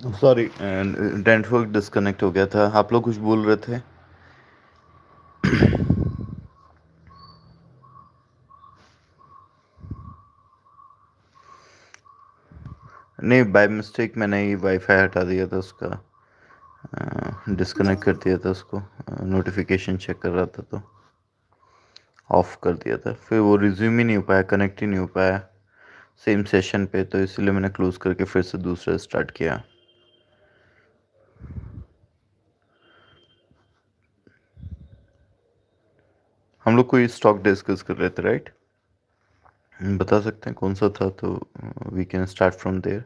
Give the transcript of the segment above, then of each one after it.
Sorry, network disconnect हो गया था। आप लोग कुछ बोल रहे थे? नहीं, बाय मिस्टेक मैंने ही वाईफाई हटा दिया था उसका, डिस्कनेक्ट कर दिया था उसको। नोटिफिकेशन चेक कर रहा था तो ऑफ कर दिया था। फिर वो रिज्यूम ही नहीं हो पाया, कनेक्ट ही नहीं हो पाया सेम सेशन पे, तो इसलिए मैंने क्लोज करके फिर से दूसरा स्टार्ट किया। हम लोग कोई स्टॉक डिस्कस कर रहे थे, राइट? बता सकते हैं कौन सा था, तो we can start from there.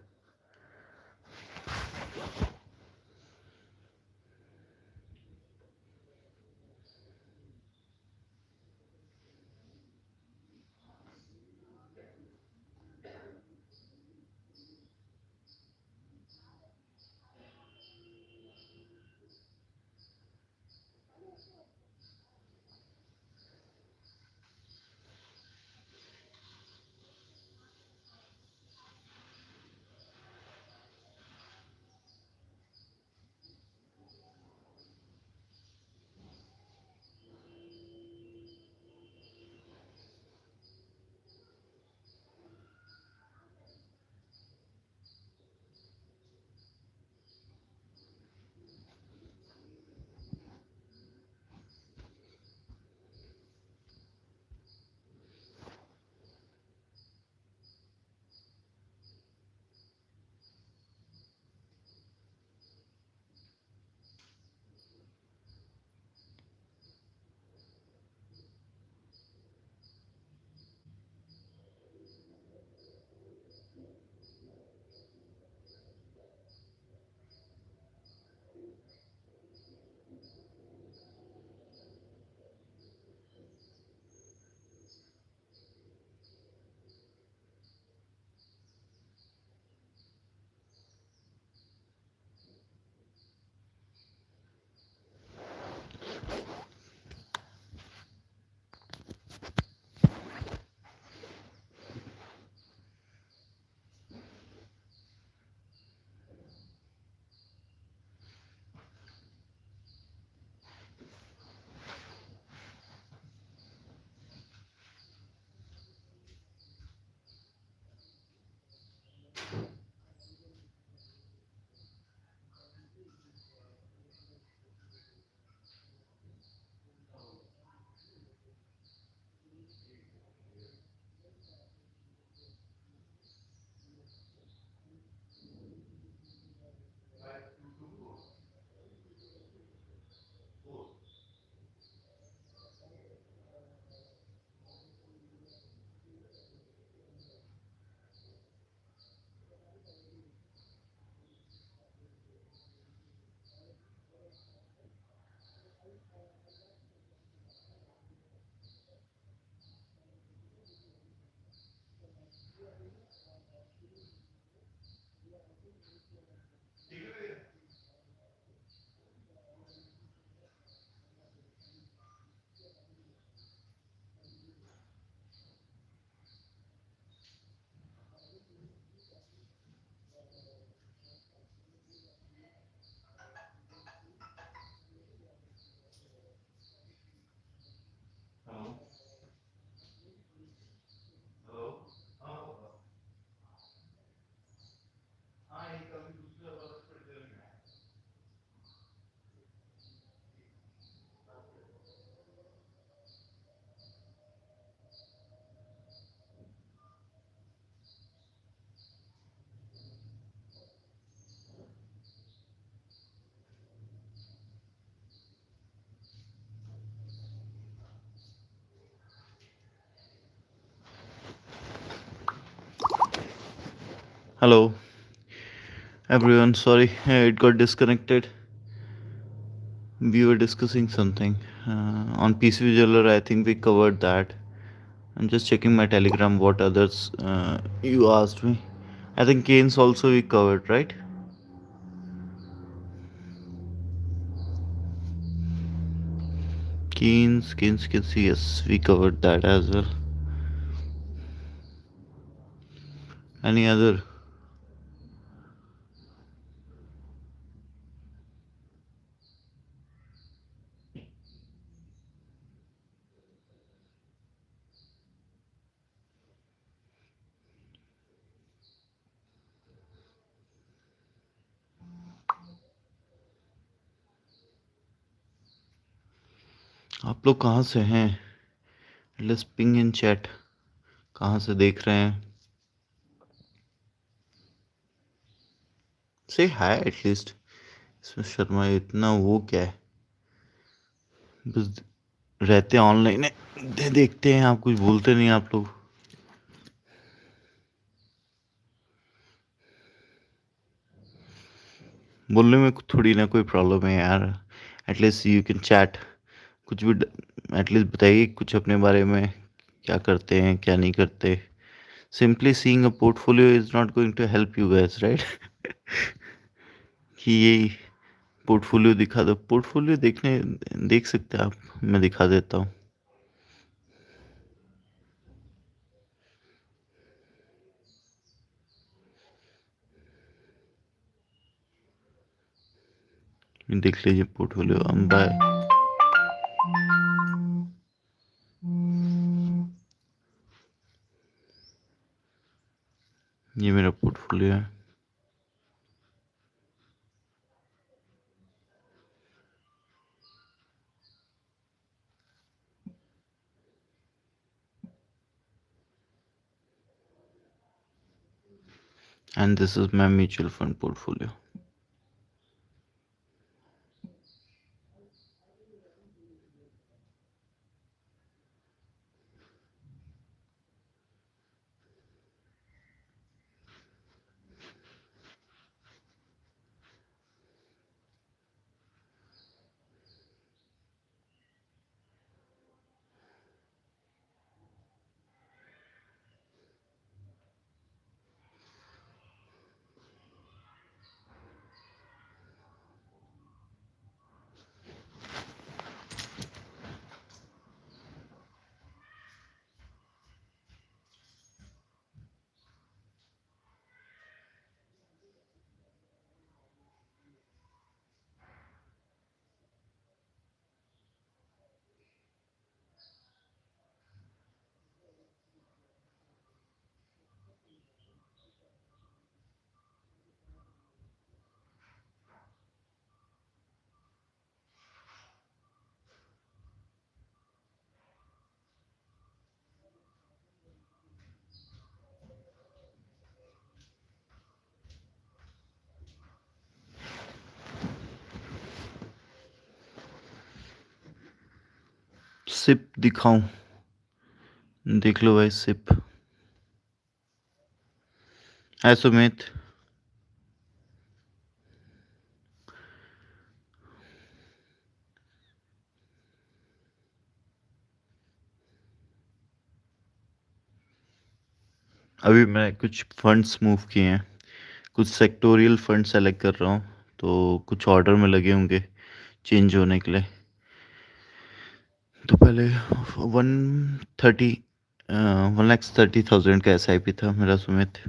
Hello, everyone. Sorry, it got disconnected. We were discussing something on PCB Jeweler. I think we covered that. I'm just checking my Telegram. What others you asked me? I think Keynes also we covered, right? Keynes. Yes, we covered that as well. Any other? आप लोग कहाँ से हैं? Let's ping in chat. कहाँ से देख रहे हैं? से हाय एटलीस्ट। इसमें शर्मा इतना वो क्या है? बस रहते ऑनलाइन है, देखते हैं। आप कुछ बोलते नहीं आप लोग। बोलने में थोड़ी ना कोई प्रॉब्लम है यार। At least you can chat. कुछ भी एटलीस्ट बताइए कुछ अपने बारे में। क्या करते हैं क्या नहीं करते। Simply seeing a portfolio is not going to help you guys, right? कि ये पोर्टफोलियो दिखा दो। पोर्टफोलियो देखने देख सकते हैं आप। मैं दिखा देता हूँ। देख लीजिए पोर्टफोलियो। हम बाय। ये मेरा पोर्टफोलियो है। And this is my mutual fund portfolio. SIP दिखाऊं? देख लो भाई सिप। है सुमित? अभी मैं कुछ फंड्स मूव किए हैं। कुछ सेक्टोरियल फंड सेलेक्ट कर रहा हूँ। तो कुछ ऑर्डर में लगे होंगे चेंज होने के लिए। तो पहले 130 1,30,000 का SIP था मेरा सुमित।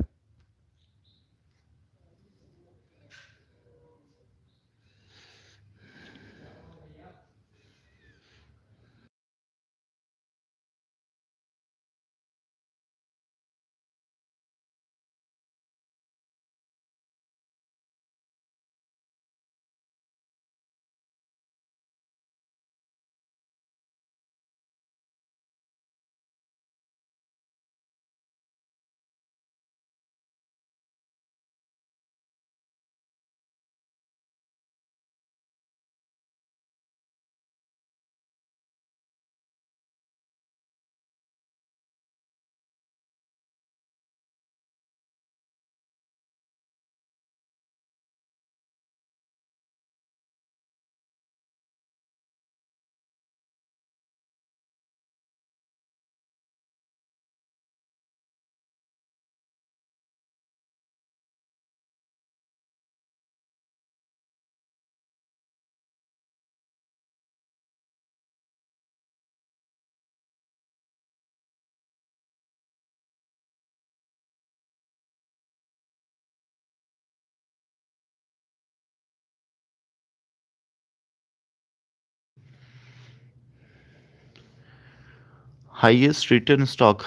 Highest return stock?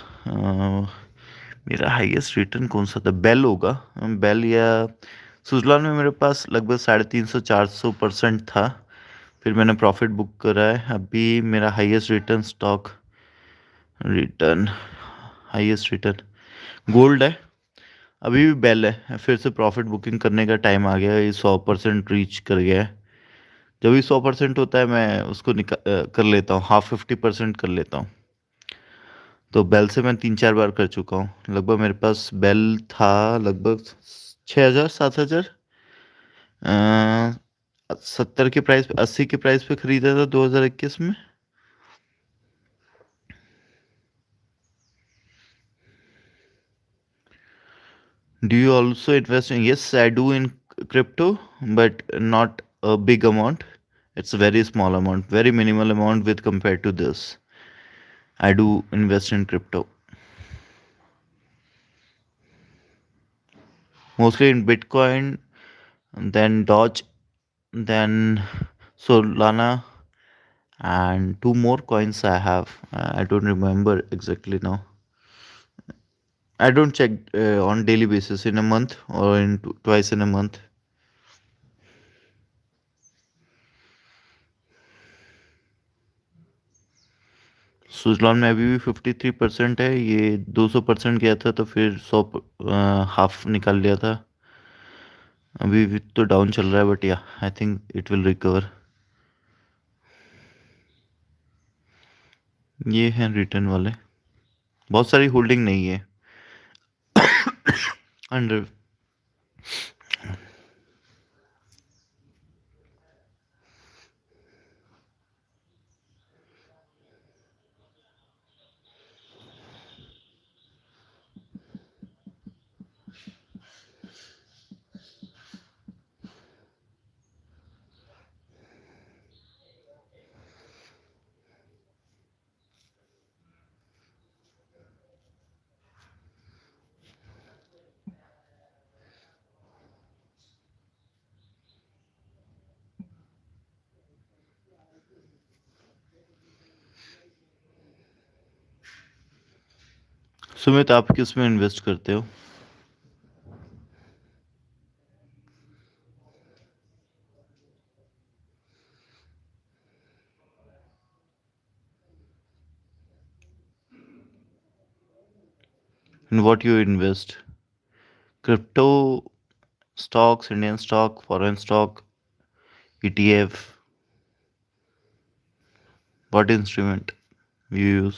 मेरा हाईएस्ट रिटर्न कौन सा था? बेल होगा। बेल या सुजलॉन में मेरे पास लगभग 350 400% था। फिर मैंने प्रॉफिट बुक करा है। अभी मेरा highest return stock, return, highest return gold है। अभी भी बेल है, फिर से प्रॉफिट बुकिंग करने का टाइम आ गया है। ये 100% रीच कर गया है। जब भी 100% होता है मैं उसको कर लेता हूँ, हाफ 50% कर लेता हूँ। तो बेल से मैं 3-4 बार कर चुका हूँ। लगभग मेरे पास बेल था लगभग 6,000 7,000, 70 के प्राइस पे, 80 के प्राइस पे खरीदा था 2021 में। Do you also invest in? Yes, I do in crypto, but not a big amount. It's a very small amount, very minimal amount with compared to this. I do invest in crypto, mostly in Bitcoin, then Doge, then Solana, and two more coins I have. I don't remember exactly now. I don't check on daily basis, in a month or in twice in a month. Suzlon में अभी भी 53% है। ये 200% गया था तो फिर 100 half निकाल लिया था। अभी भी तो डाउन चल रहा है, बट या I think it will recover. ये हैं रिटर्न वाले, बहुत सारी होल्डिंग नहीं है अंडर। सुमित, आप किस में इन्वेस्ट करते हो? In what you invest? Crypto, stocks, Indian stock, foreign stock, ETF? What instrument you use?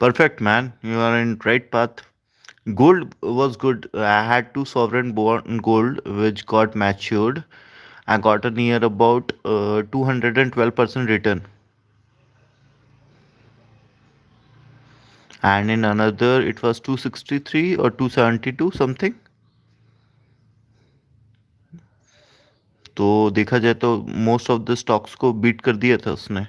Perfect, man. You are in right path. Gold was good. I had two sovereign bond gold which got matured. I got a near about 212% return. And in another it was 263 or 272 something. तो देखा जाए तो most of the stocks को beat कर दिया था उसने।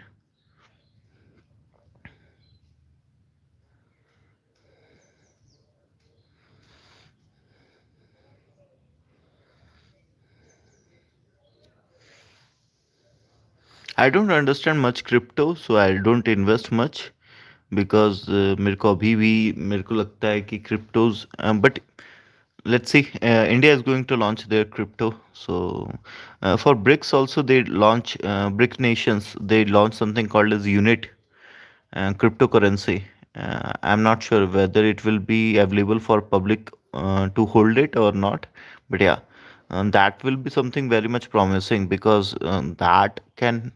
I don't understand much crypto, so I don't invest much, because मेरे को अभी भी मेरे को लगता है कि cryptos, but let's see, India is going to launch their crypto. So for BRICS also, they launch, BRIC nations, they launch something called as unit cryptocurrency. I'm not sure whether it will be available for public to hold it or not, but yeah, that will be something very much promising, because that can,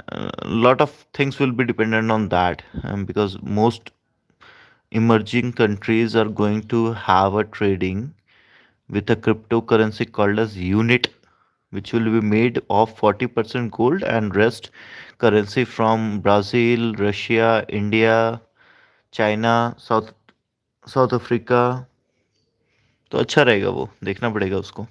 a lot of things will be dependent on that, because most emerging countries are going to have a trading with a cryptocurrency called as unit, which will be made of 40% gold and rest currency from Brazil, Russia, India, China, south Africa. तो अच्छा रहेगा, वो देखना पड़ेगा उसको।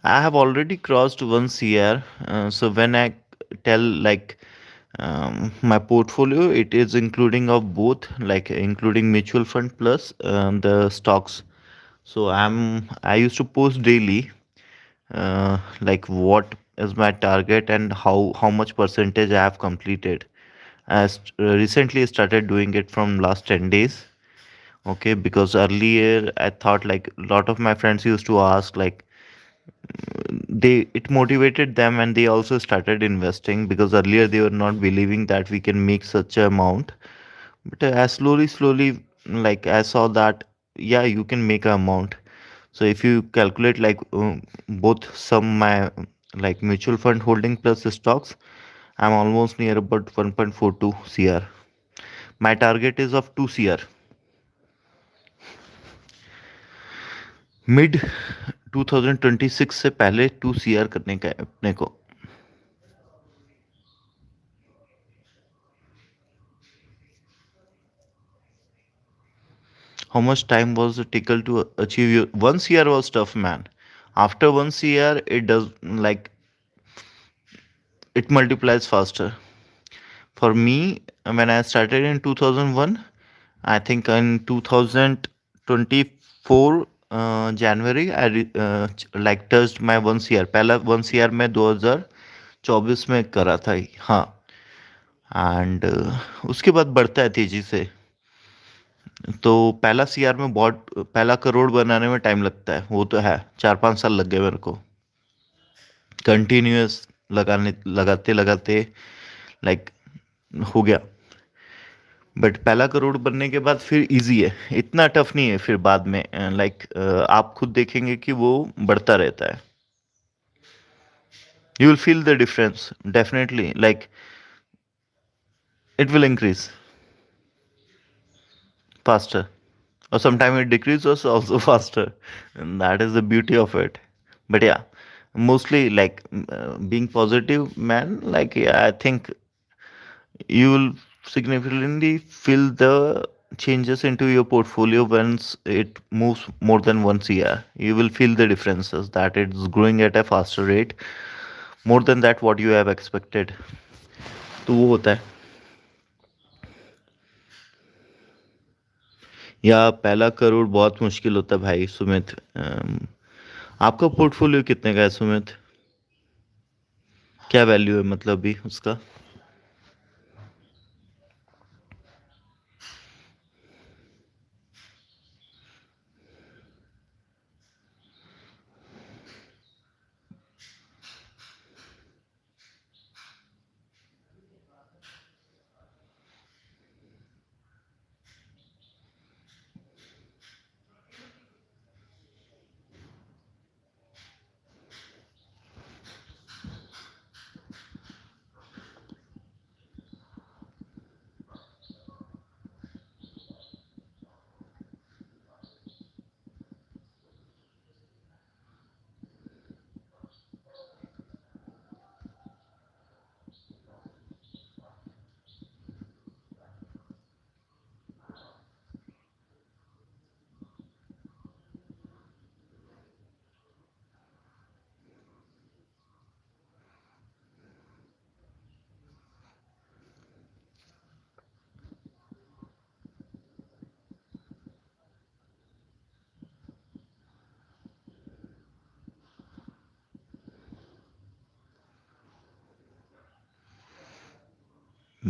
I have already crossed 1 CR. So when I tell like my portfolio, it is including of both, like including mutual fund plus the stocks. So I used to post daily, like what is my target and how much percentage I have completed. Recently started doing it from last 10 days. Okay, because earlier I thought like a lot of my friends used to ask like they it motivated them and they also started investing because earlier they were not believing that we can make such a amount. But as slowly, like I saw that yeah, you can make an amount. So if you calculate like both some my like mutual fund holding plus the stocks, I'm almost near about 1.42 CR. My target is of 2 CR. Mid 2026 से पहले 2 CR करने का है अपने को. How much time was it taken to achieve your 1 CR was tough, man. After 1 CR, it does like it multiplies faster. For me, when I started in 2001, I think in 2024 January, like touched my 1 CR. पहला 1 CR मैं 2024 में करा था हाँ. And उसके बाद बढ़ता है तेजी से. तो पहला सीआर में बहुत पहला करोड़ बनाने में टाइम लगता है, वो तो है. 4-5 साल लग गए मेरे को कंटिन्यूअस लगाने लगाते लगाते, लाइक हो गया. बट पहला करोड़ बनने के बाद फिर इजी है, इतना टफ नहीं है फिर बाद में. लाइक आप खुद देखेंगे कि वो बढ़ता रहता है. You will feel the difference definitely, like it will increase faster, or sometimes it decreases also faster, and that is the beauty of it. But yeah, mostly like being positive, man, like yeah, I think you will significantly feel the changes into your portfolio once it moves more than 1 CR. You will feel the differences that it's growing at a faster rate, more than that what you have expected. तो वो होता है. या पहला करोड़ बहुत मुश्किल होता है भाई सुमित. आपका पोर्टफोलियो कितने का है सुमित? क्या वैल्यू है मतलब भी उसका?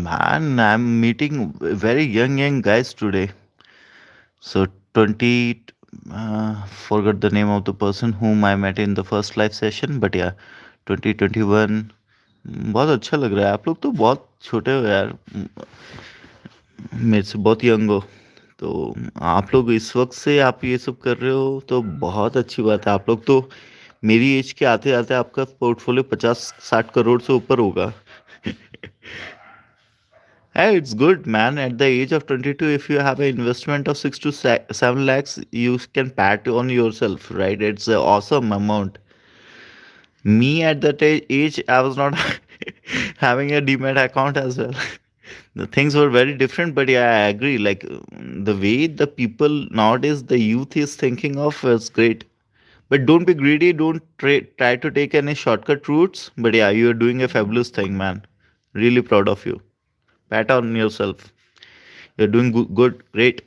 Man, I'm meeting very young guys today. So 20, forgot the name of the person whom I met in the first live session, but yeah, 2021. बहुत अच्छा लग रहा है. आप लोग तो बहुत छोटे हो यार, मेरे से बहुत यंग हो. तो आप लोग इस वक्त से आप ये सब कर रहे हो तो बहुत अच्छी बात है. आप लोग तो मेरी एज के आते आते आपका पोर्टफोलियो 50-60 करोड़ से ऊपर होगा. Hey, it's good, man. At the age of 22, if you have an investment of 6 to 7 lakhs, you can pat on yourself, right? It's an awesome amount. Me at that age, I was not having a demat account as well. The things were very different, but yeah, I agree. Like the way the people nowadays, the youth is thinking of is great. But don't be greedy. Don't try to take any shortcut routes. But yeah, you are doing a fabulous thing, man. Really proud of you. Pat on yourself. You're doing good, great.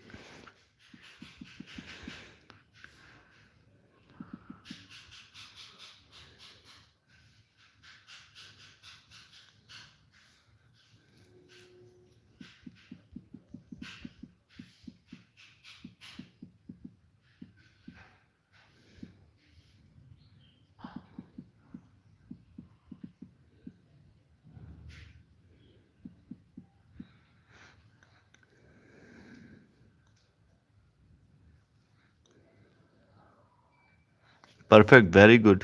Perfect, very good.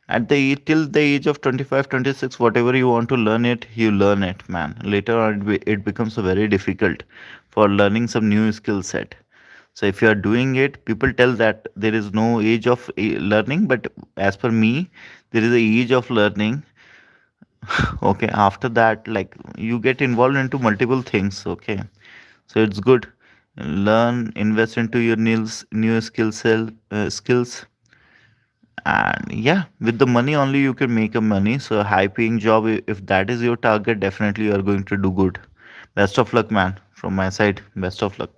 At till the age of 25, 26, whatever you want to learn it, you learn it, man. Later on, it becomes very difficult for learning some new skill set. So if you are doing it, people tell that there is no age of learning, but as per me, there is a age of learning. Okay, after that, like you get involved into multiple things. Okay, so it's good. Learn, invest into your new skills, and yeah, with the money only you can make a money. So a high paying job, if that is your target, definitely you are going to do good. Best of luck, man. From my side, best of luck.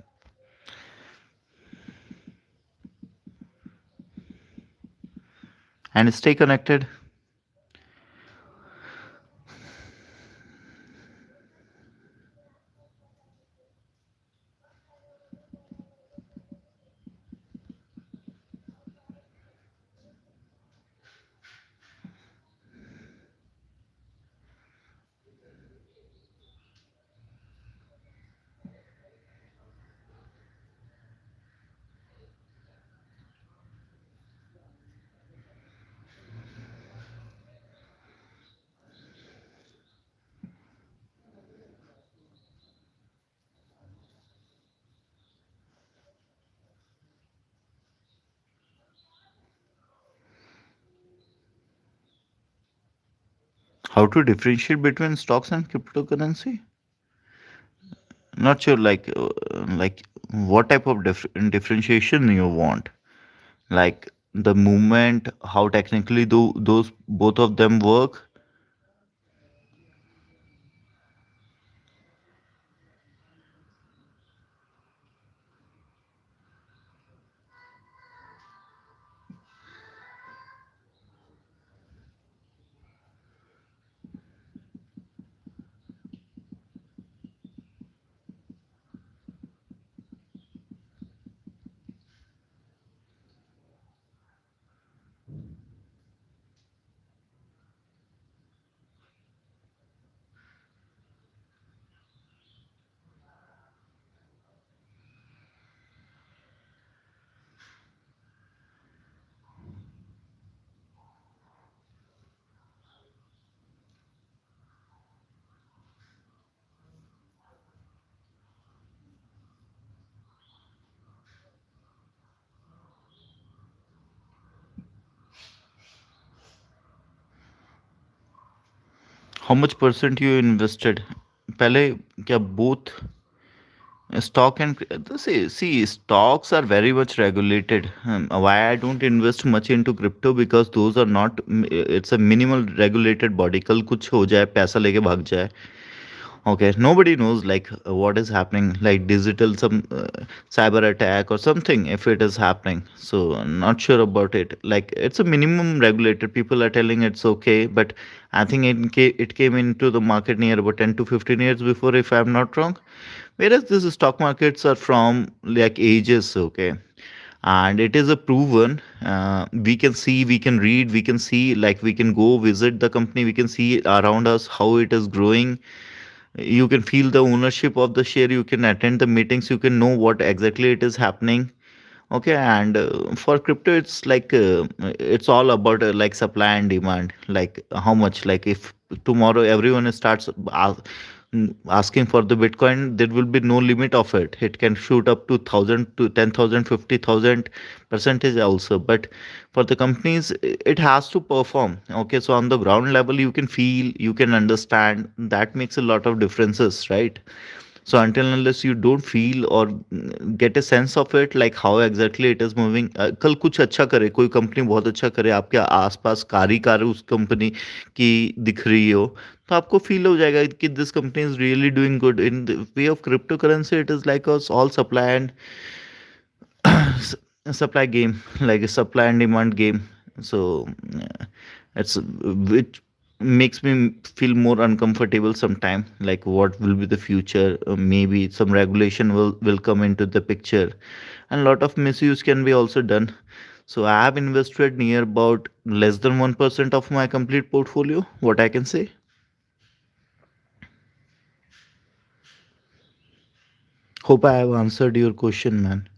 And stay connected. How to differentiate between stocks and cryptocurrency? Not sure, like what type of differentiation you want. Like the movement, how technically do those both of them work. How much percent you invested? पहले क्या both stock and see stocks are very much regulated. Why I don't invest much into crypto, because those are not, it's a minimal regulated body. कल कुछ हो जाए, पैसा लेके भाग जाए. Okay, nobody knows like what is happening, like digital some cyber attack or something if it is happening. So not sure about it. Like it's a minimum regulated. People are telling it's okay, but I think it came into the market near about 10 to 15 years before, if I'm not wrong. Whereas these stock markets are from like ages, okay, and it is a proven. We can see, we can read, we can see, like we can go visit the company, we can see around us how it is growing. You can feel the ownership of the share, you can attend the meetings, you can know what exactly it is happening. Okay, and for crypto it's like it's all about like supply and demand, like how much, like if tomorrow everyone starts asking for the bitcoin, there will be no limit of it. It can shoot up to 1000 to 10,000, 50,000 percentage also. But for the companies, it has to perform. Okay, so on the ground level you can feel, you can understand, that makes a lot of differences, right? So until unless you don't feel or get a sense of it, like how exactly it is moving. कल कुछ अच्छा करे, कोई company बहुत अच्छा करे, आपके आसपास कार उस कंपनी की दिख रही हो, तो आपको फील हो जाएगा कि this company is really doing good. In the way of crypto currency it is like all supply and supply game, like a supply and demand game. So it's which makes me feel more uncomfortable sometime, like what will be the future. Maybe some regulation will come into the picture, and a lot of misuse can be also done. So I have invested near about less than 1% of my complete portfolio, what I can say. Hope I have answered your question, man.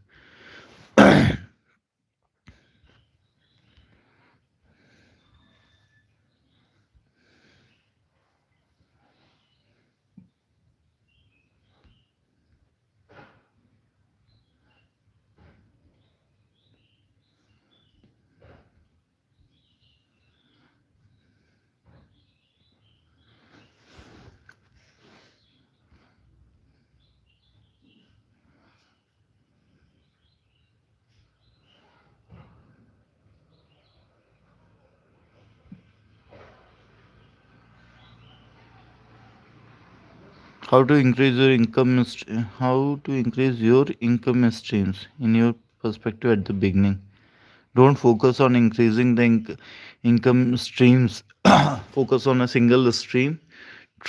How to increase your how to increase your income streams in your perspective at the beginning. Don't focus on increasing the income streams. Focus on a single stream.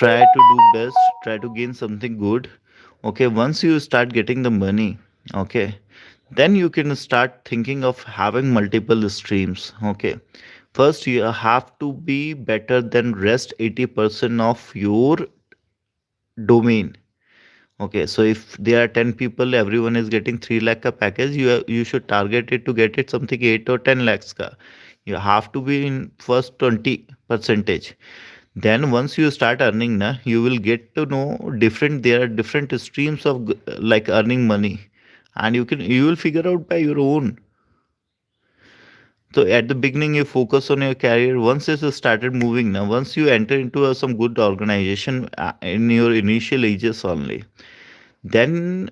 Try to do best. Try to gain something good. Okay, once you start getting the money, okay, then you can start thinking of having multiple streams. Okay, first you have to be better than rest 80% of your domain. Okay, so if there are 10 people, everyone is getting 3 lakh ka package, you should target it to get it something 8 or 10 lakhs ka. You have to be in first 20 percentage. Then once you start earning, na, you will get to know different, there are different streams of like earning money, and you will figure out by your own. So at the beginning, you focus on your career. Once it has started moving, now once you enter into some good organization in your initial ages only, then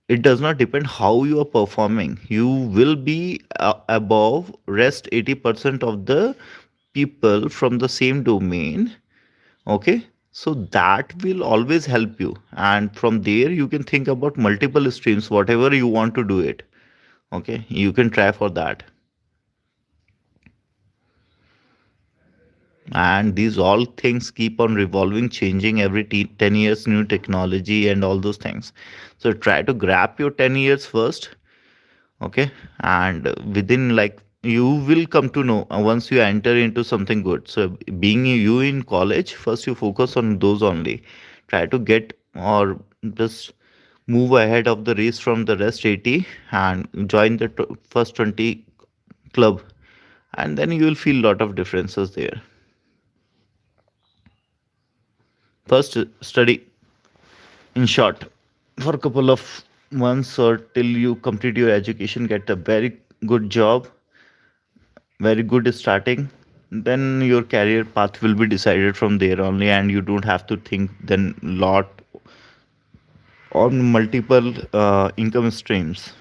it does not depend how you are performing. You will be above rest 80% of the people from the same domain. Okay, so that will always help you, and from there you can think about multiple streams, whatever you want to do it. Okay, you can try for that. And these all things keep on revolving, changing every 10 years, new technology and all those things. So try to grab your 10 years first. Okay, and within, like, you will come to know once you enter into something good. So being you in college, first you focus on those only. Try to get, or just move ahead of the race from the rest 80 and join the first 20 club, and then you will feel lot of differences there. First, study, in short, for a couple of months or till you complete your education, get a very good job, very good starting. Then your career path will be decided from there only, and you don't have to think then lot on multiple income streams.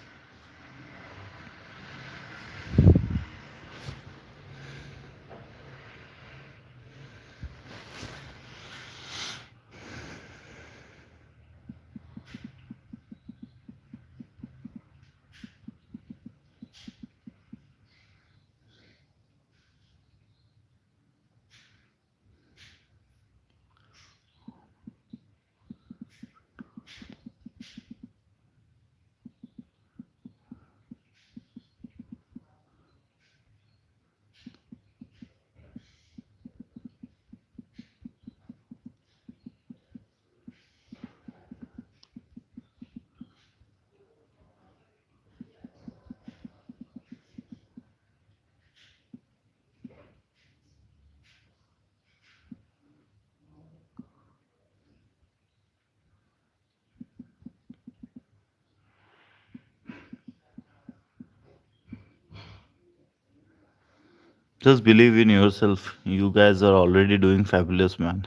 Just believe in yourself. You guys are already doing fabulous, man.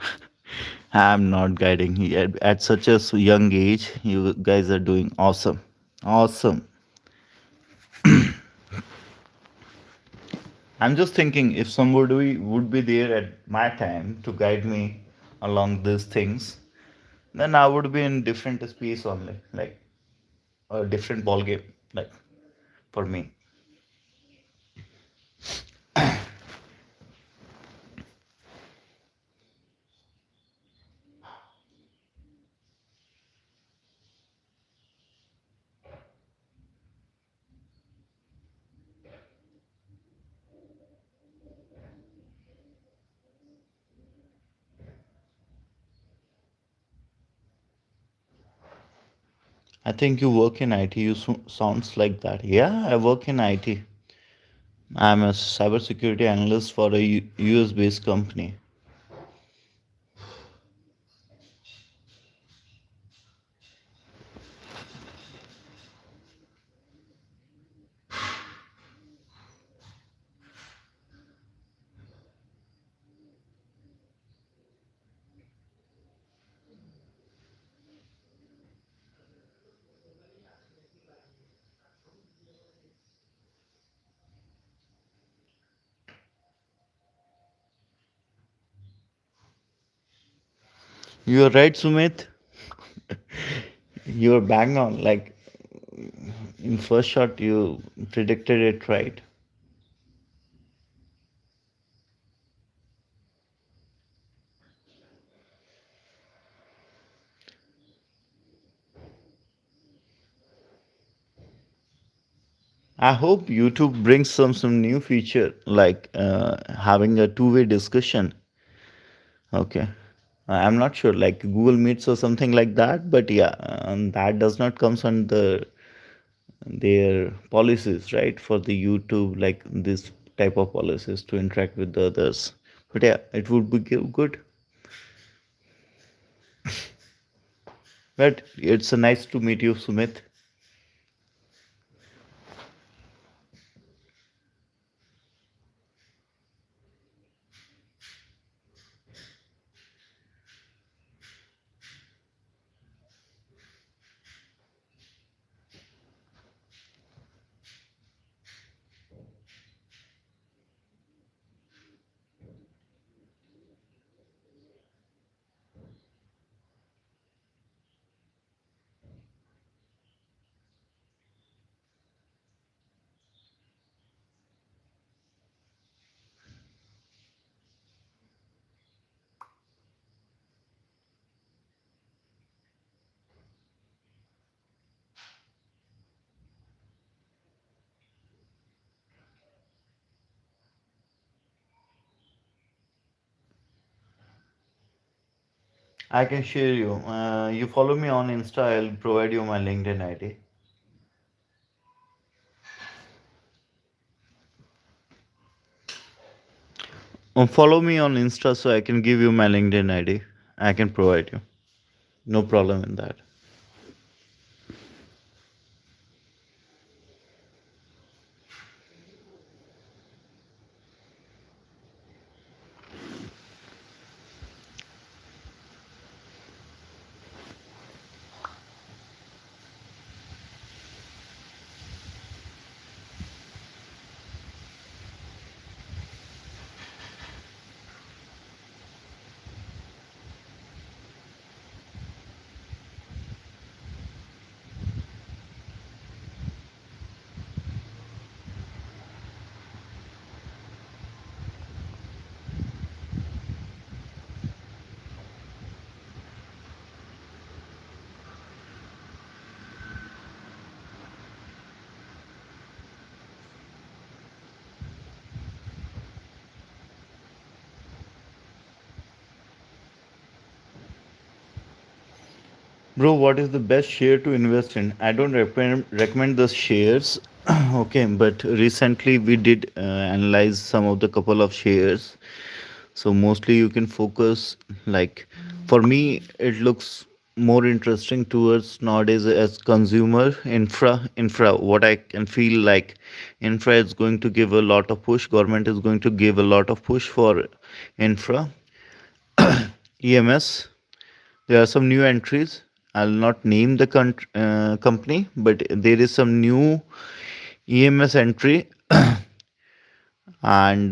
I'm not guiding. At such a young age, you guys are doing awesome. Awesome. I'm just thinking if somebody would be there at my time to guide me along these things, then I would be in different space only, like a different ball game, like for me. I think you work in IT. You sounds like that. Yeah, I work in IT. I'm a cybersecurity analyst for a US based company. You're right, Sumit. You're bang on. Like in first shot, you predicted it right. I hope YouTube brings some new feature like having a two-way discussion. Okay. I'm not sure, like Google Meets or something like that, but yeah, that does not comes under their policies, right? For the YouTube, like this type of policies to interact with the others. But yeah, it would be good. But it's nice to meet you, Sumit. I can share you. You follow me on Insta. I'll provide you my LinkedIn ID. Follow me on Insta so I can give you my LinkedIn ID. I can provide you. No problem in that. Bro, what is the best share to invest in? I don't recommend the shares. Okay, but recently we did analyze some of the couple of shares. So mostly you can focus, like for me it looks more interesting towards nowadays as consumer infra. What I can feel like infra is going to give a lot of push. Government is going to give a lot of push for infra, EMS. There are some new entries. I'll not name the company, but there is some new EMS entry, and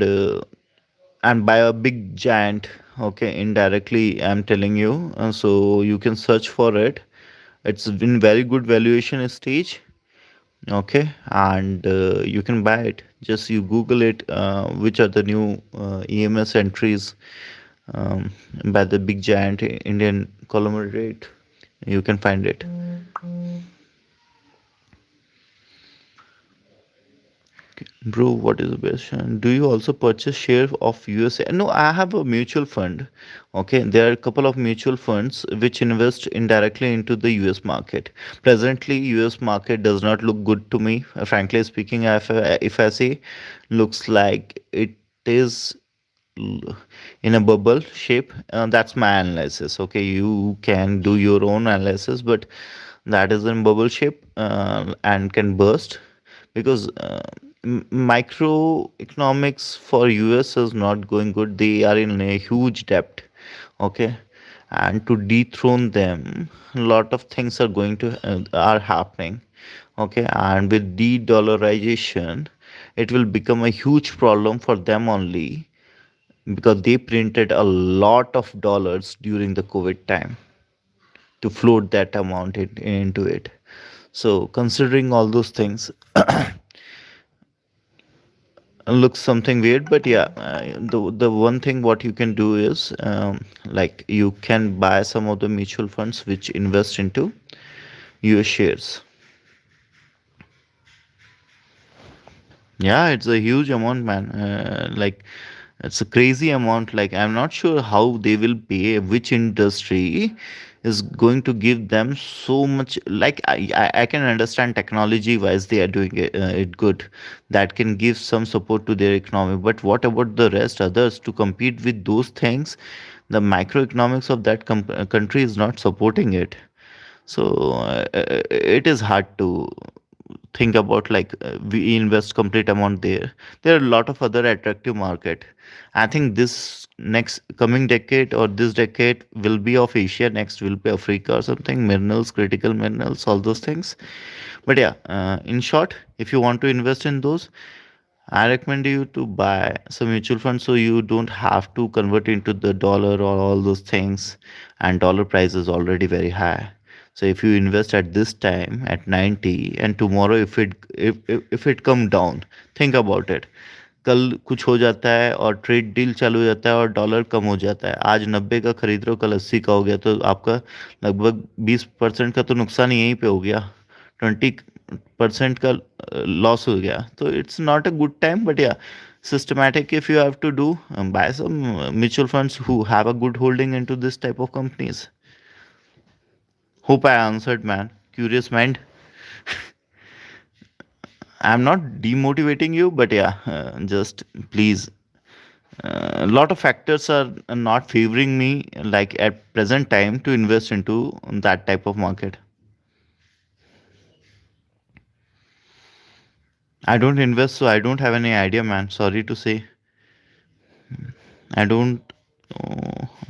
by a big giant. Okay, indirectly, I'm telling you. So you can search for it. It's in very good valuation stage. Okay, and you can buy it. Just you Google it. Which are the new EMS entries um, by the big giant Indian conglomerate? You can find it. Bro, what is the best? Do you also purchase share of USA? No, I have a mutual fund. Okay, there are a couple of mutual funds which invest indirectly into the US market. Presently, US market does not look good to me. Frankly speaking, if I say, looks like it is in a bubble shape. That's my analysis. Okay, you can do your own analysis, but that is in bubble shape and can burst because microeconomics for US is not going good. They are in a huge debt. Okay, and to dethrone them, a lot of things are going to are happening. Okay, and with de-dollarization, it will become a huge problem for them only because they printed a lot of dollars during the COVID time to float that amount into it. So considering all those things, looks something weird, but yeah, the one thing what you can do is like you can buy some of the mutual funds which invest into US shares. Yeah, it's a huge amount, man. Like it's a crazy amount. Like I'm not sure how they will pay, which industry is going to give them so much. Like I can understand technology wise they are doing it good. That can give some support to their economy. But what about the rest others to compete with those things? The microeconomics of that country is not supporting it. So it is hard to think about like we invest complete amount there. There are a lot of other attractive market. I think this next coming decade or this decade will be of Asia, next will be Africa or something, minerals, critical minerals, all those things. But yeah, in short, if you want to invest in those, I recommend you to buy some mutual funds so you don't have to convert into the dollar or all those things. And dollar price is already very high. So if you invest at this time at 90 and tomorrow if it come down, think about it. कल कुछ हो जाता है और trade deal चालू हो जाता है और डॉलर कम हो जाता है, आज 90 का खरीद रहे हो कल 80 का हो गया, तो आपका लगभग 20% का तो नुकसान यहीं पे हो गया, 20% का लॉस हो गया. तो it's not a good time, but या systematic if you have to do, buy some mutual funds who have a good holding into this type of companies. Hope I answered, man. Curious mind. I'm not demotivating you, but yeah, just please. A lot of factors are not favoring me, like at present time, to invest into that type of market. I don't invest, so I don't have any idea, man. Sorry to say. I don't.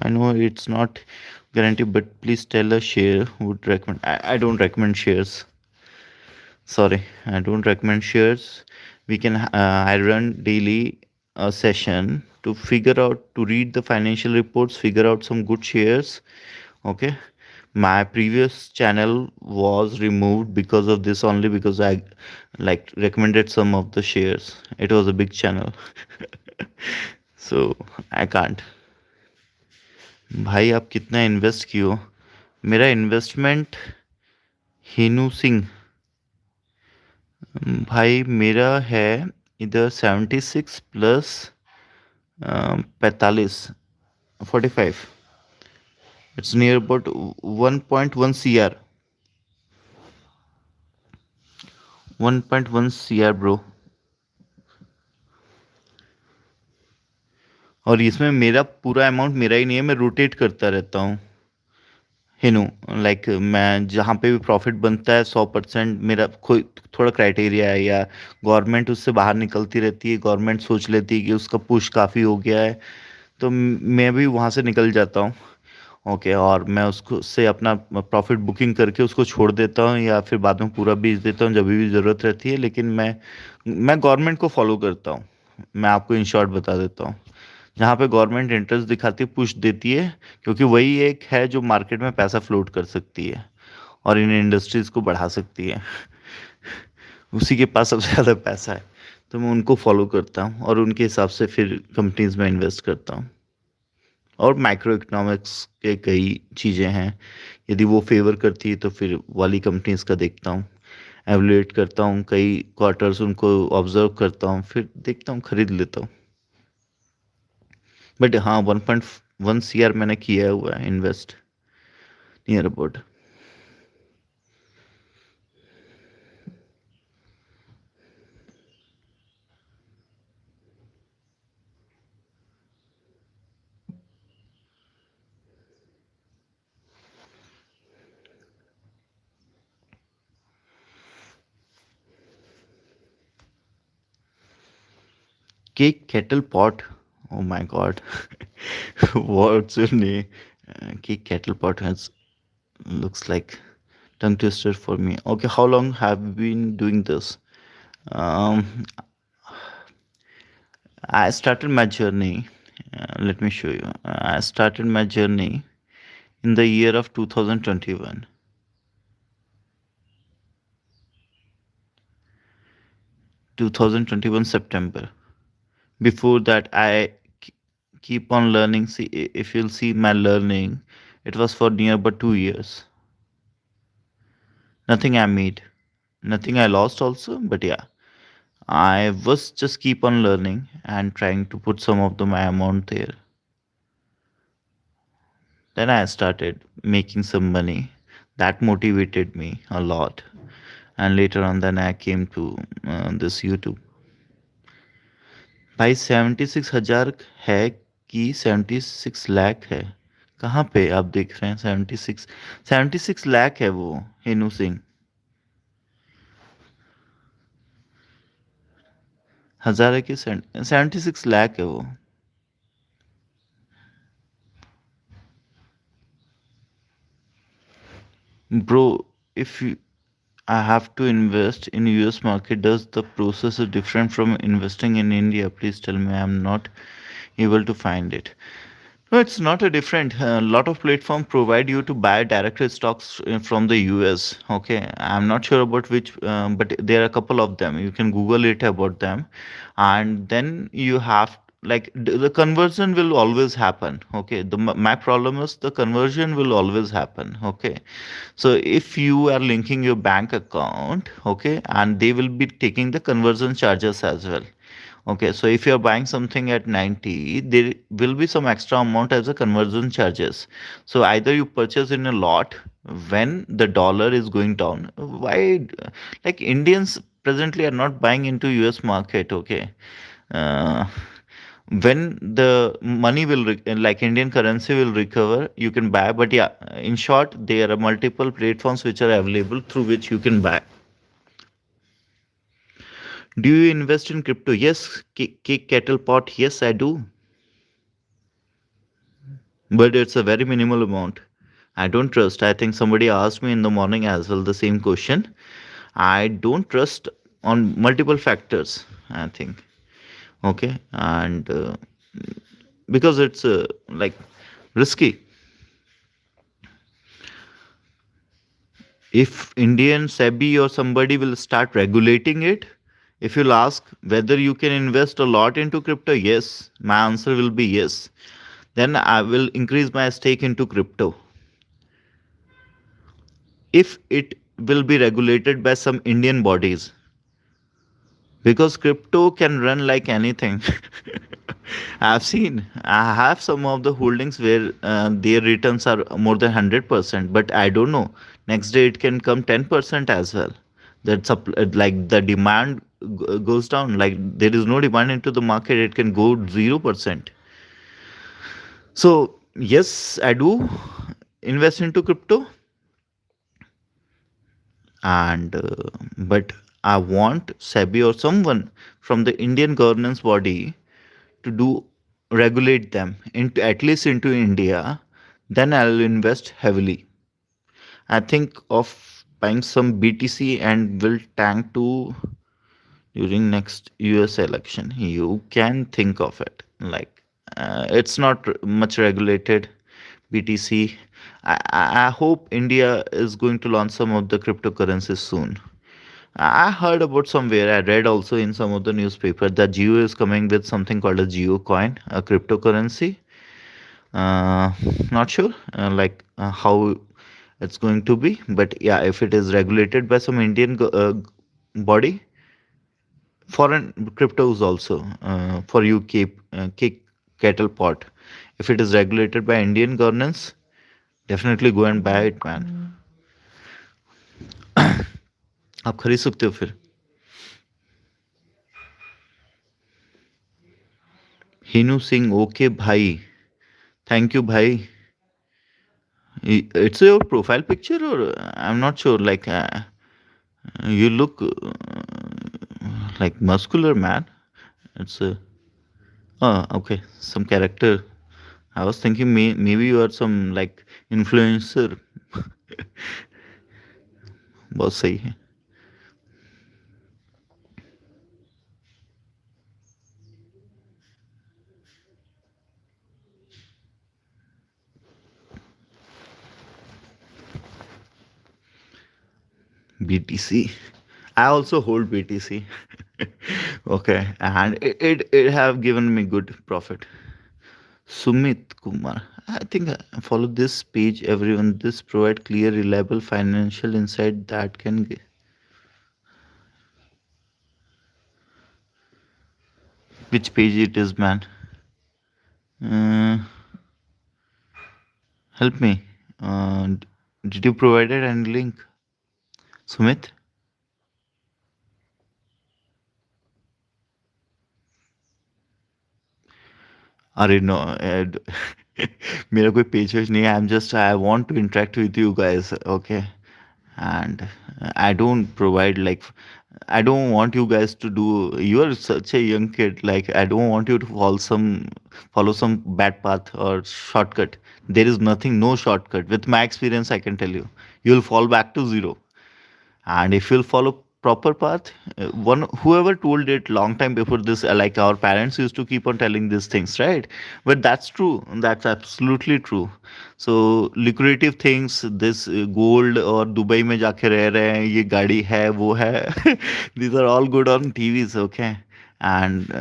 I know it's not guaranteed, but please tell a share would recommend. I don't recommend shares. Sorry, I don't recommend shares. We can. I run daily a session to figure out to read the financial reports, figure out some good shares. Okay, my previous channel was removed because of this only, because I like recommended some of the shares. It was a big channel. So I can't. भाई आप कितना invest किए हो? मेरा investment हेनू Singh भाई मेरा है इधर 76 plus 45 45. It's near about 1.1 CR. 1.1 CR bro. और इसमें मेरा पूरा अमाउंट मेरा ही नहीं है, मैं रोटेट करता रहता हूँ. हिनू लाइक मैं जहाँ पे भी प्रॉफिट बनता है 100% मेरा कोई थोड़ा क्राइटेरिया है, या गवर्नमेंट उससे बाहर निकलती रहती है, गवर्नमेंट सोच लेती है कि उसका पुश काफ़ी हो गया है, तो मैं भी वहाँ से निकल जाता हूँ. ओके, और मैं उसको से अपना प्रॉफिट बुकिंग करके उसको छोड़ देता हूँ, या फिर बाद में पूरा बेच देता हूँ जब भी ज़रूरत रहती है। लेकिन मैं गवर्नमेंट को फॉलो करता हूँ। मैं आपको इन शॉर्ट बता देता हूँ, जहाँ पे गवर्नमेंट इंटरेस्ट दिखाती है, पुश देती है, क्योंकि वही एक है जो मार्केट में पैसा फ्लोट कर सकती है और इन इंडस्ट्रीज को बढ़ा सकती है। उसी के पास सबसे ज़्यादा पैसा है, तो मैं उनको फॉलो करता हूँ और उनके हिसाब से फिर कंपनीज में इन्वेस्ट करता हूँ। और माइक्रो इकोनॉमिक्स के कई चीज़ें हैं, यदि वो फेवर करती है तो फिर वाली कंपनीज का देखता हूँ, एवलुएट करता हूँ, कई क्वार्टर्स उनको ऑब्जर्व करता हूँ, फिर देखता हूँ, खरीद लेता हूँ। बट हाँ, 1.1 CR मैंने किया हुआ है invest, near about. Cake kettle pot. Oh my god. What's your name? Cake kettle pot has looks like tongue twister for me. Okay, how long have you been doing this? Um, I started my journey. Let me show you. I started my journey in the year of 2021. 2021 September. Before that, keep on learning. See, if you'll see my learning, it was for near about 2 years. Nothing I made, nothing I lost also, but yeah, I was just keep on learning and trying to put some of my amount there. Then I started making some money. That motivated me a lot. And later on, then I came to this YouTube. भाई 76,000 है कि 76 लाख है? कहाँ पे आप देख रहे हैं? 76 लाख है वो, हेनू सिंह। हजार है कि 76 लाख है वो। Bro, if you, I have to invest in US market, does the process is different from investing in India? Please tell me. I'm not able to find it. No, it's not a different. A lot of platform provide you to buy direct stocks from the US. Okay, I'm not sure about which, but there are a couple of them. You can Google it about them, and then you have like the conversion will always happen. Okay, my problem is the conversion will always happen. Okay, so if you are linking your bank account, okay, and they will be taking the conversion charges as well. Okay, so if you're buying something at 90, there will be some extra amount as a conversion charges. So either you purchase in a lot when the dollar is going down. Why, like Indians presently are not buying into US market, okay? Uh, when the money will, like Indian currency will recover, you can buy. But yeah, in short, there are multiple platforms which are available through which you can buy. Do you invest in crypto? Yes. Cake kettle pot? Yes, I do. But it's a very minimal amount. I don't trust. I think somebody asked me in the morning as well the same question. I don't trust on multiple factors, I think. Okay. And because it's like risky. If Indian SEBI or somebody will start regulating it, if you'll ask whether you can invest a lot into crypto, yes, my answer will be yes. Then I will increase my stake into crypto. If it will be regulated by some Indian bodies, because crypto can run like anything. I have some of the holdings where their returns are more than 100%, but I don't know. Next day it can come 10% as well. That's like the demand goes down. Like there is no demand into the market, it can go 0%. So yes, I do invest into crypto, and but I want SEBI or someone from the Indian governance body to do regulate them into at least into India, Then I'll invest heavily. I think of buying some BTC and will tank to during next US election. You can think of it like it's not much regulated. BTC. I hope India is going to launch some of the cryptocurrencies soon. I heard about somewhere, I read also in some of the newspaper that Geo is coming with something called a Geo coin, a cryptocurrency. Uh, Not sure how it's going to be, but yeah, if it is regulated by some Indian body, foreign cryptos also for you keep kettle pot. If it is regulated by Indian governance, definitely go and buy it, man. आप खरीद सकते हो फिर. Hinoo Singh okay भाई. Thank you भाई. It's your profile picture, or I'm not sure. You look like muscular man. It's a oh okay, some character. I was thinking maybe you are some like influencer. बहुत सही है. BTC. I also hold BTC. Okay, and it have given me good profit. Sumit Kumar. I think I follow this page. Everyone, this provide clear, reliable financial insight that can. Which page it is, man? Uh, Help me. Did you provided any link, Sumit? अरे no. मेरा कोई page वेज नहीं है. I want to interact with you guys. Okay. And I don't provide like I don't want you guys to do. You are such a young kid. Like I don't want you to follow some bad path or shortcut. There is nothing, no shortcut. With my experience, I can tell you, you'll fall back to zero. And if you'll follow proper path, one whoever told it long time before this, like our parents used to keep on telling these things, right? But that's true. That's absolutely true. So lucrative things, this gold or Dubai में जाके रह रहे हैं, ये गाड़ी है, वो है. These are all good on TVs, okay? And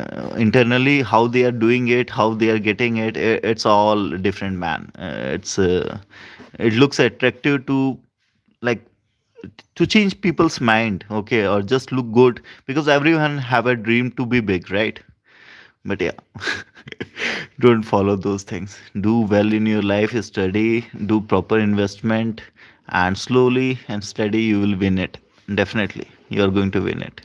internally, how they are doing it, how they are getting it, it's all different, man. It looks attractive to like to change people's mind, okay, or just look good because everyone have a dream to be big, right? But yeah, don't follow those things. Do well in your life, study, do proper investment, and slowly and steady you will win it. Definitely you are going to win it.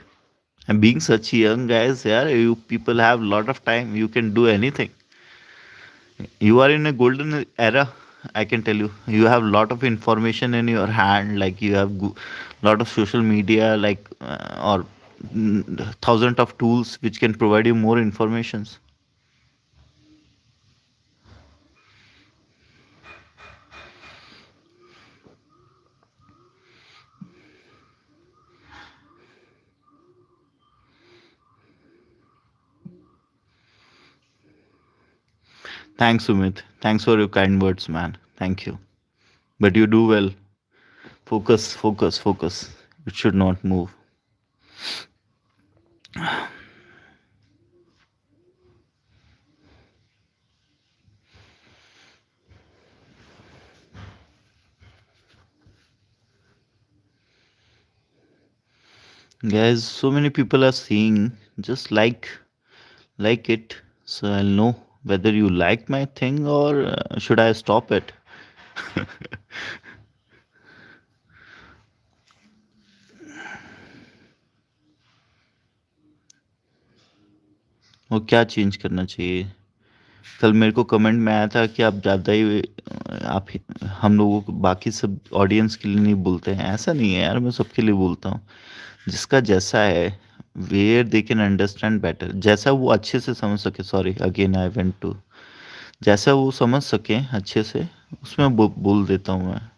And being such young guys, yeah, you people have a lot of time, you can do anything. You are in a golden era. I can tell you, you have a lot of information in your hand. Like you have lot of social media, like or thousands of tools which can provide you more informations. Thanks, Sumit. Thanks for your kind words, man. Thank you. But you do well. Focus, focus, focus. It should not move. Guys, so many people are seeing. Just like it, so I'll know whether you like my thing or should I stop it. वो क्या change करना चाहिए. कल मेरे को comment में आया था कि आप ज़्यादा ही हम लोगों को बाकी सब ऑडियंस के लिए नहीं बोलते हैं. ऐसा नहीं है यार, मैं सबके लिए बोलता हूँ. जिसका जैसा है, where they can understand better, जैसा वो अच्छे से समझ सके. Sorry again I went to. जैसा वो समझ सके अच्छे से, उसमें बोल देता हूँ मैं।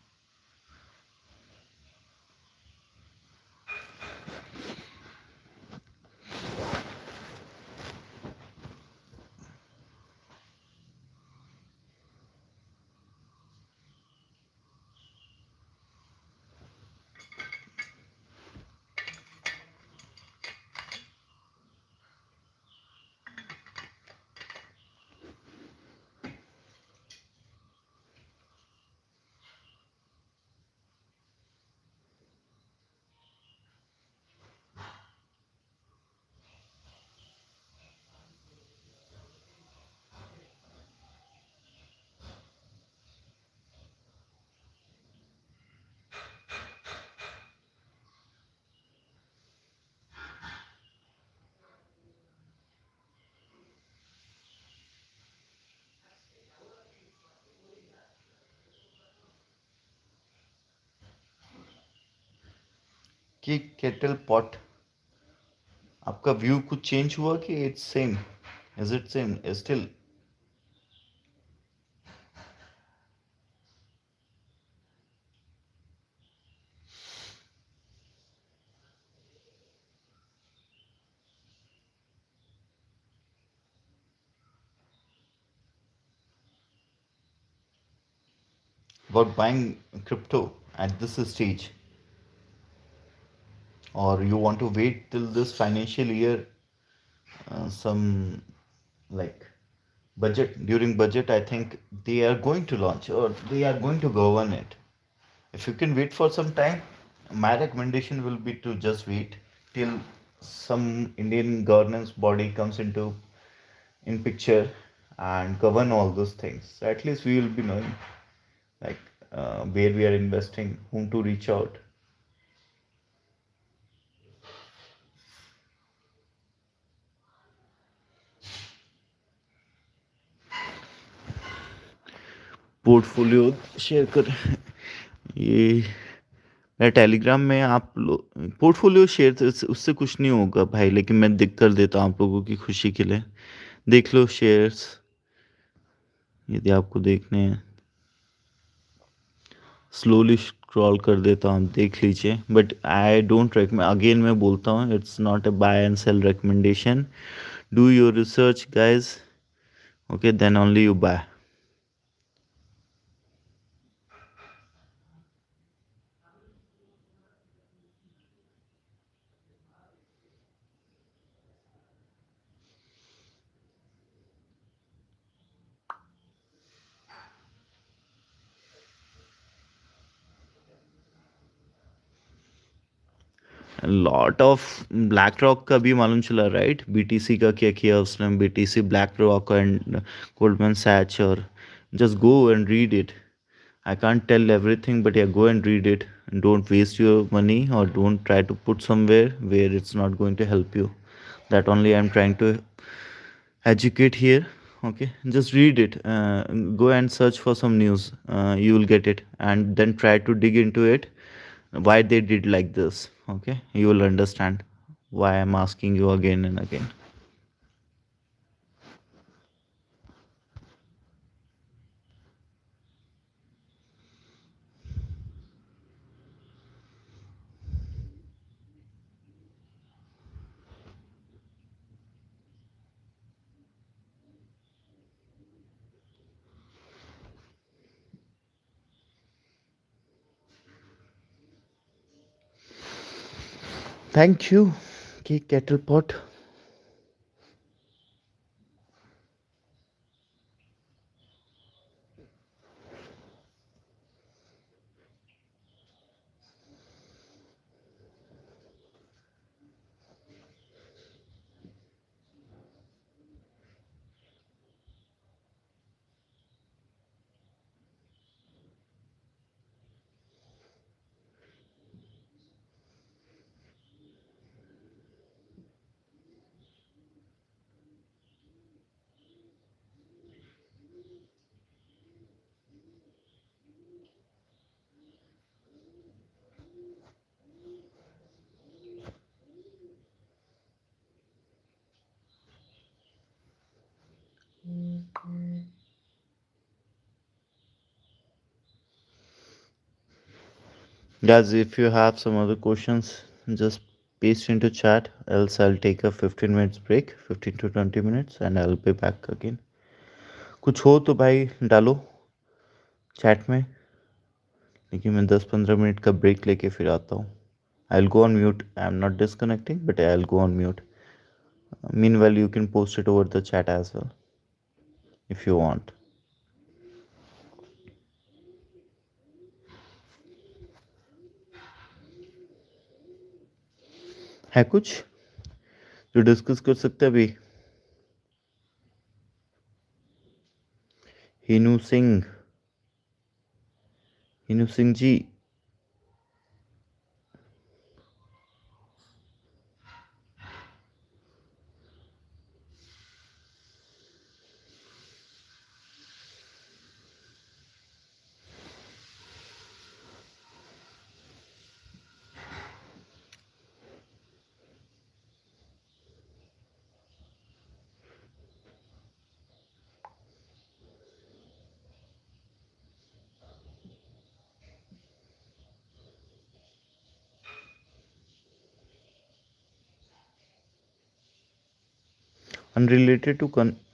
कि केटल पॉट, आपका व्यू कुछ चेंज हुआ कि it's same? Is it same still? About buying crypto at this stage, or you want to wait till this financial year, some like budget, during budget I think they are going to launch or they are going to govern it. If you can wait for some time, my recommendation will be to just wait till some Indian governance body comes into in picture and govern all those things. So at least we will be knowing like where we are investing, whom to reach out. Portfolio share कर ये मैं Telegram में आप लोग portfolio share उससे कुछ नहीं होगा भाई, लेकिन मैं दिख कर देता हूँ आप लोगों की खुशी के लिए। देख लो शेयर्स यदि आपको देखने हैं। स्लोली स्क्रॉल कर देता हूँ, देख लीजिए। But I don't recommend, again मैं बोलता हूँ, it's not a buy and sell recommendation. Do your research guys, okay, then only you buy. Lot of BlackRock का भी मालूम चला, राइट? बीटीसी का क्या किया उसने, BTC, BlackRock and Goldman Sachs. और just go and read it. I can't tell everything, but yeah, go and read it. And don't waste your money or don't try to put somewhere where it's not going to help you. That only I'm trying to educate here. Okay, just read it. Go and search for some news. You will get it, and then try to dig into it. Why they did like this? Okay, you will understand why I'm asking you again and again. Thank you, Kettle Pot. Guys, if you have some other questions, just paste into chat. Else, I'll take a 15 minutes break, 15 to 20 minutes, and I'll be back again. कुछ हो तो भाई डालो chat में, लेकिन मैं 10-15 minute का break लेके फिर आता हूँ. I'll go on mute. I'm not disconnecting, but I'll go on mute. Meanwhile, you can post it over the chat as well if you want. है कुछ जो डिस्कस कर सकते हैं अभी? Hinoo Singh, Hinoo Singh ji. Unrelated to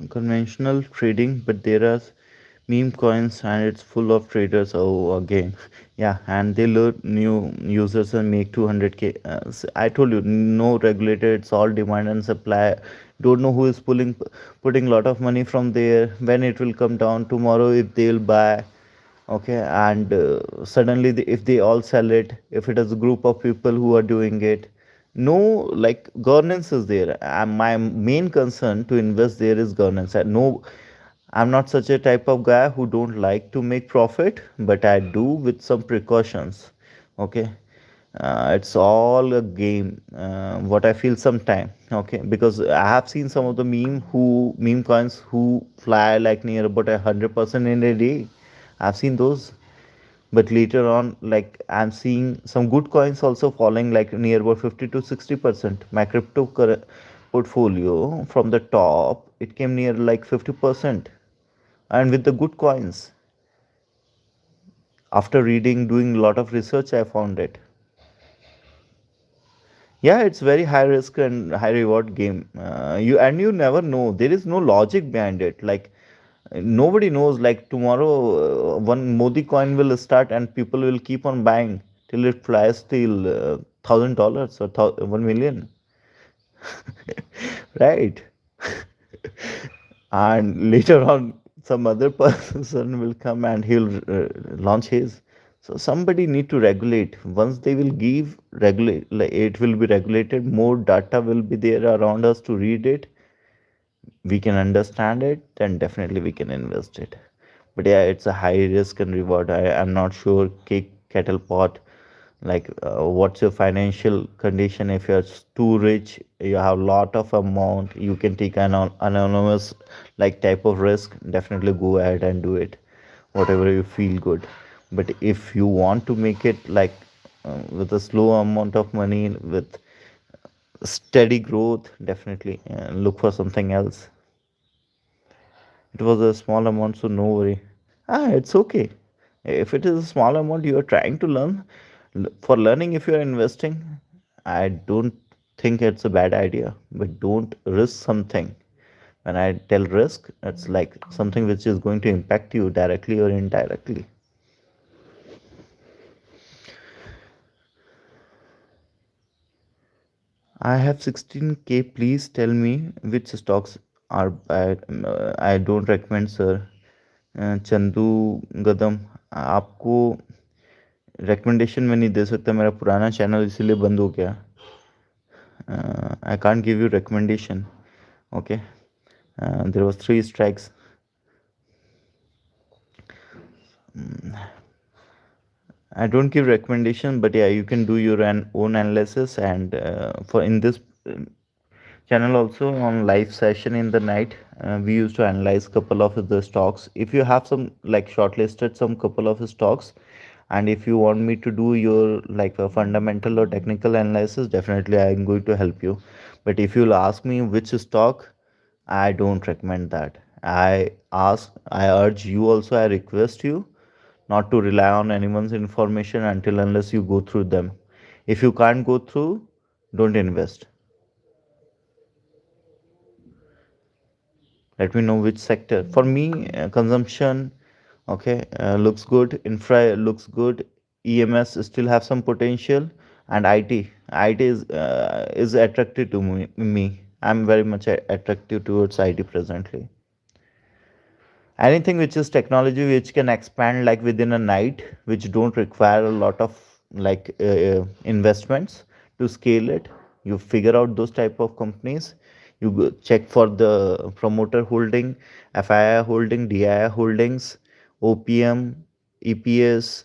conventional trading, but there are meme coins and it's full of traders. Oh, again, yeah, and they lure new users and make 200k. I told you, no regulator. It's all demand and supply. Don't know who is putting a lot of money from there. When it will come down tomorrow, if they'll buy. Okay, and suddenly if they all sell it, if it is a group of people who are doing it, no, like governance is there. And my main concern to invest there is governance. I no, I'm not such a type of guy who don't like to make profit, but I do with some precautions. Okay, it's all a game. What I feel sometime. Okay, because I have seen some of the meme coins who fly like near about 100% in a day. I've seen those, but later on, like I'm seeing some good coins also falling like near about 50 to 60%. My portfolio from the top, it came near like 50%, and with the good coins. After reading, doing a lot of research, I found it. Yeah, it's very high risk and high reward game. You never know. There is no logic behind it. Like nobody knows. Like tomorrow, one Modi coin will start and people will keep on buying till it flies till $1,000 or 1 million, right? And later on, some other person will come and he'll launch his. So somebody need to regulate. Once they will give regulate, like it will be regulated. More data will be there around us to read it. We can understand it, then definitely we can invest it. But yeah, it's a high risk and reward. I'm not sure cake kettle pot, like what's your financial condition. If you're too rich, you have lot of amount, you can take an anonymous like type of risk, definitely go ahead and do it, whatever you feel good. But if you want to make it like with a slow amount of money with steady growth, definitely look for something else. It was a small amount, so no worry. It's okay. If it is a small amount you are trying to learn, for learning, if you are investing, I don't think it's a bad idea. But don't risk something. When I tell risk, it's like something which is going to impact you directly or indirectly. I have 16K. Please tell me which stocks are bad. I don't recommend, sir. Chandu गदम, आपको recommendation में नहीं दे सकता. मेरा पुराना channel इसीलिए बंद हो गया. I can't give you recommendation. Okay, there was 3 strikes. I don't give recommendation, but yeah, you can do your own analysis. And for in this channel also on live session in the night, we used to analyze couple of the stocks. If you have some like shortlisted some couple of stocks, and if you want me to do your like a fundamental or technical analysis, definitely I'm going to help you. But if you'll ask me which stock, I don't recommend that. I urge you also, I request you not to rely on anyone's information until unless you go through them. If you can't go through, don't invest. Let me know which sector. For me, consumption, okay, looks good. Infra looks good. EMS still have some potential, and IT. IT is attractive to me. I'm very much attractive towards IT presently. Anything which is technology which can expand like within a night, which don't require a lot of investments to scale it. You figure out those type of companies. You go check for the promoter holding, FII holding, DII holdings, OPM, EPS,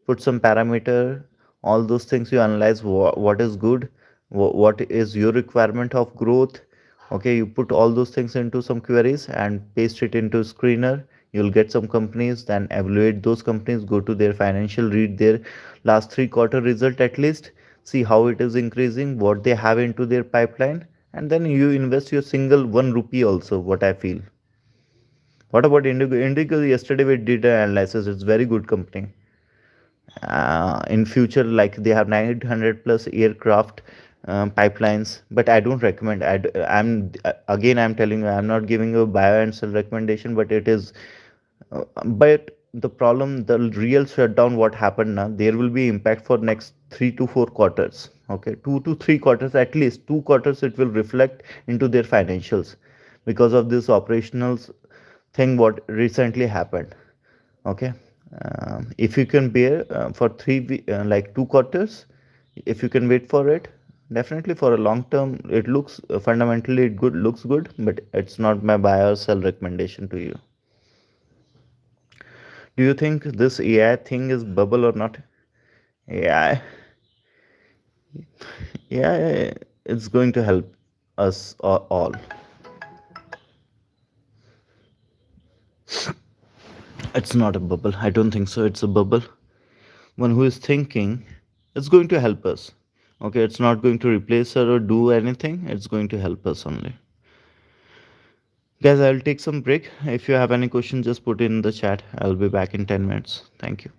put some parameter, all those things. You analyze what is good, what is your requirement of growth. Okay, you put all those things into some queries and paste it into screener. You'll get some companies, then evaluate those companies, go to their financial, read their last 3 quarter result at least, see how it is increasing, what they have into their pipeline, and then you invest your single 1 rupee also, what I feel. What about Indigo? Yesterday we did an analysis. It's very good company. In future, like they have 900 plus aircraft pipelines, but I don't recommend. I'm again, I'm telling you, I'm not giving a buy and sell recommendation, but it is. But the problem, the real shutdown, what happened now, there will be impact for next 3 to 4 quarters. Okay, 2 to 3 quarters, at least 2 quarters, it will reflect into their financials because of this operational thing what recently happened. Okay, if you can bear for like 2 quarters, if you can wait for it, definitely for a long term it looks fundamentally it good, looks good, but it's not my buy or sell recommendation to you. Do you think this AI thing is bubble or not? AI, AI, it's going to help us all. It's not a bubble. I don't think so. It's a bubble. One who is thinking, it's going to help us. Okay, it's not going to replace her or do anything. It's going to help us only. Guys, I'll take some break. If you have any questions, just put it in the chat. I'll be back in 10 minutes. Thank you.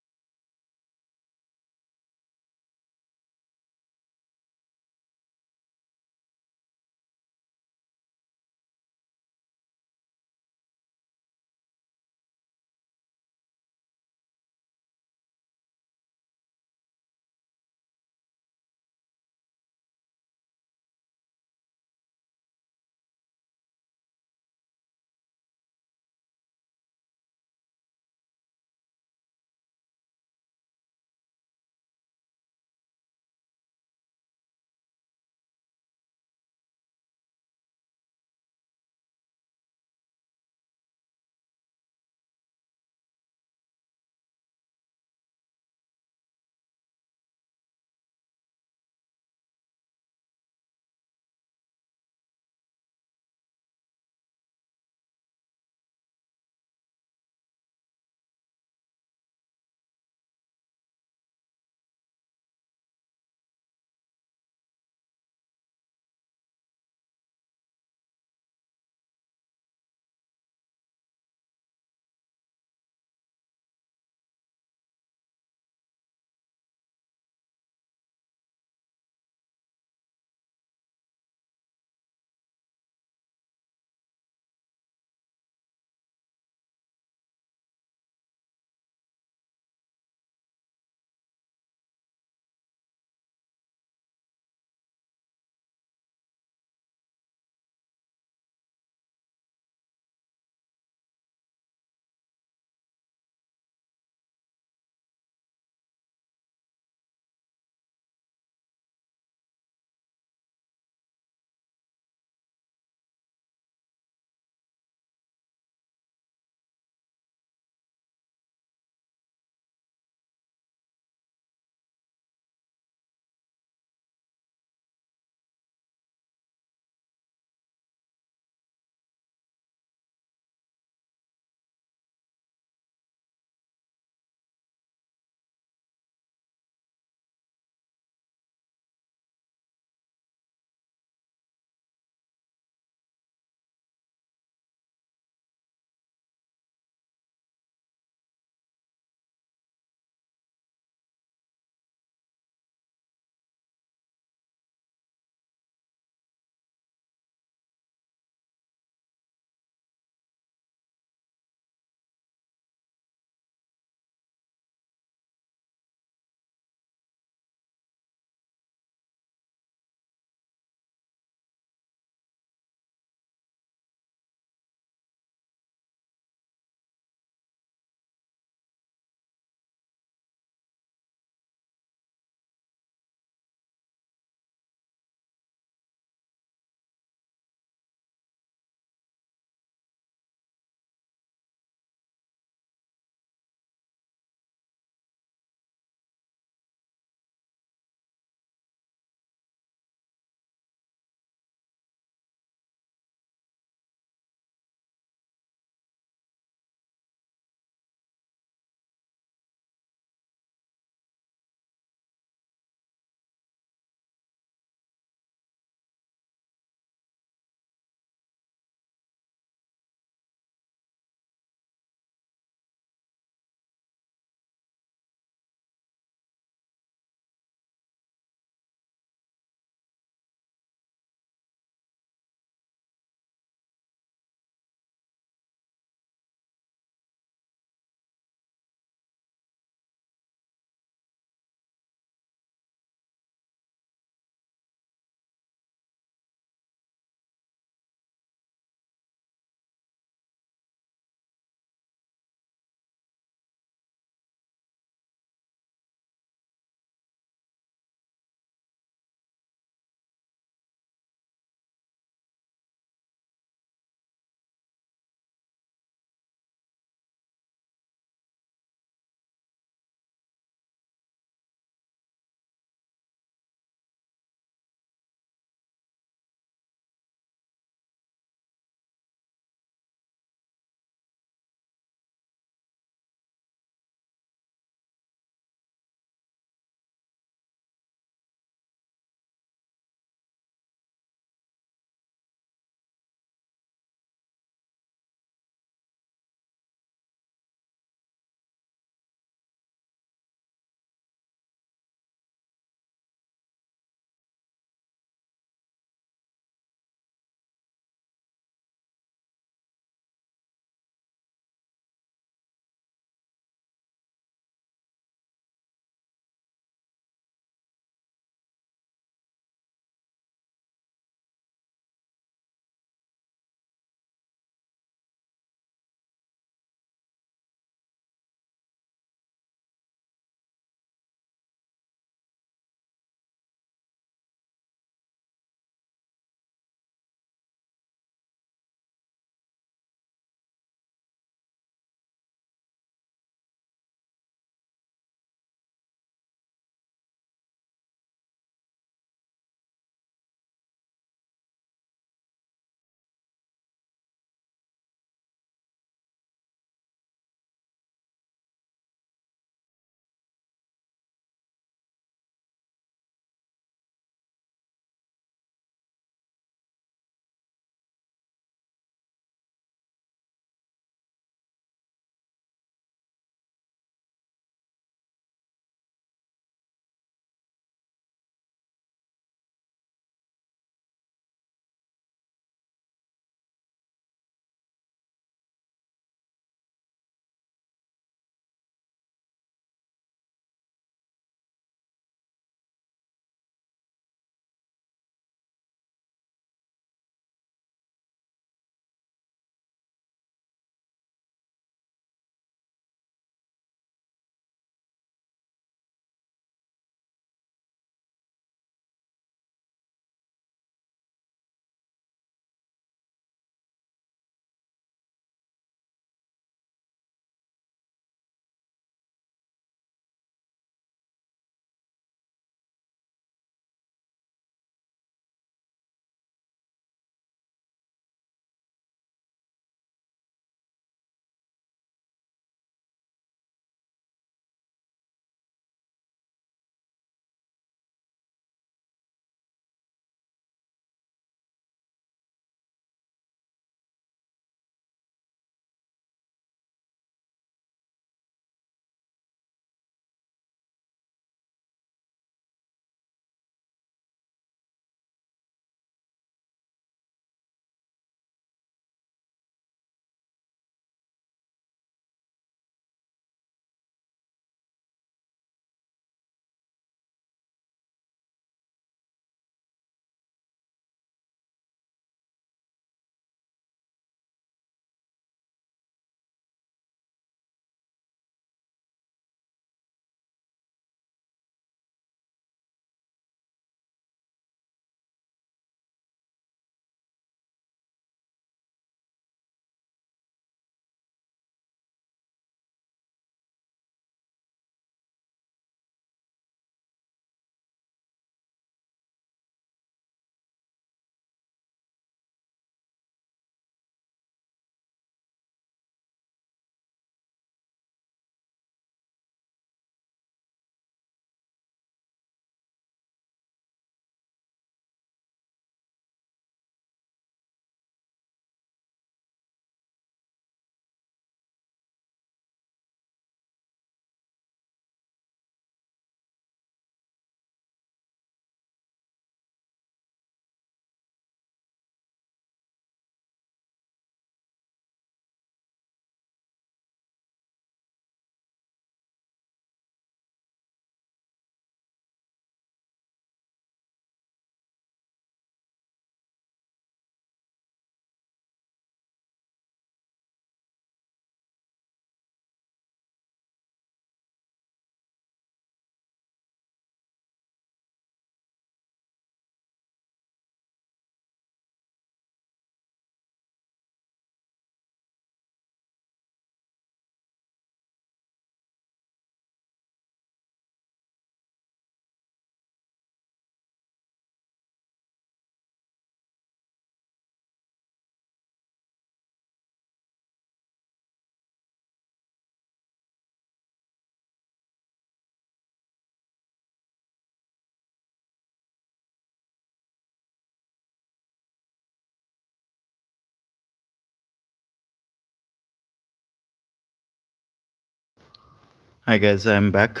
Hi guys, I'm back.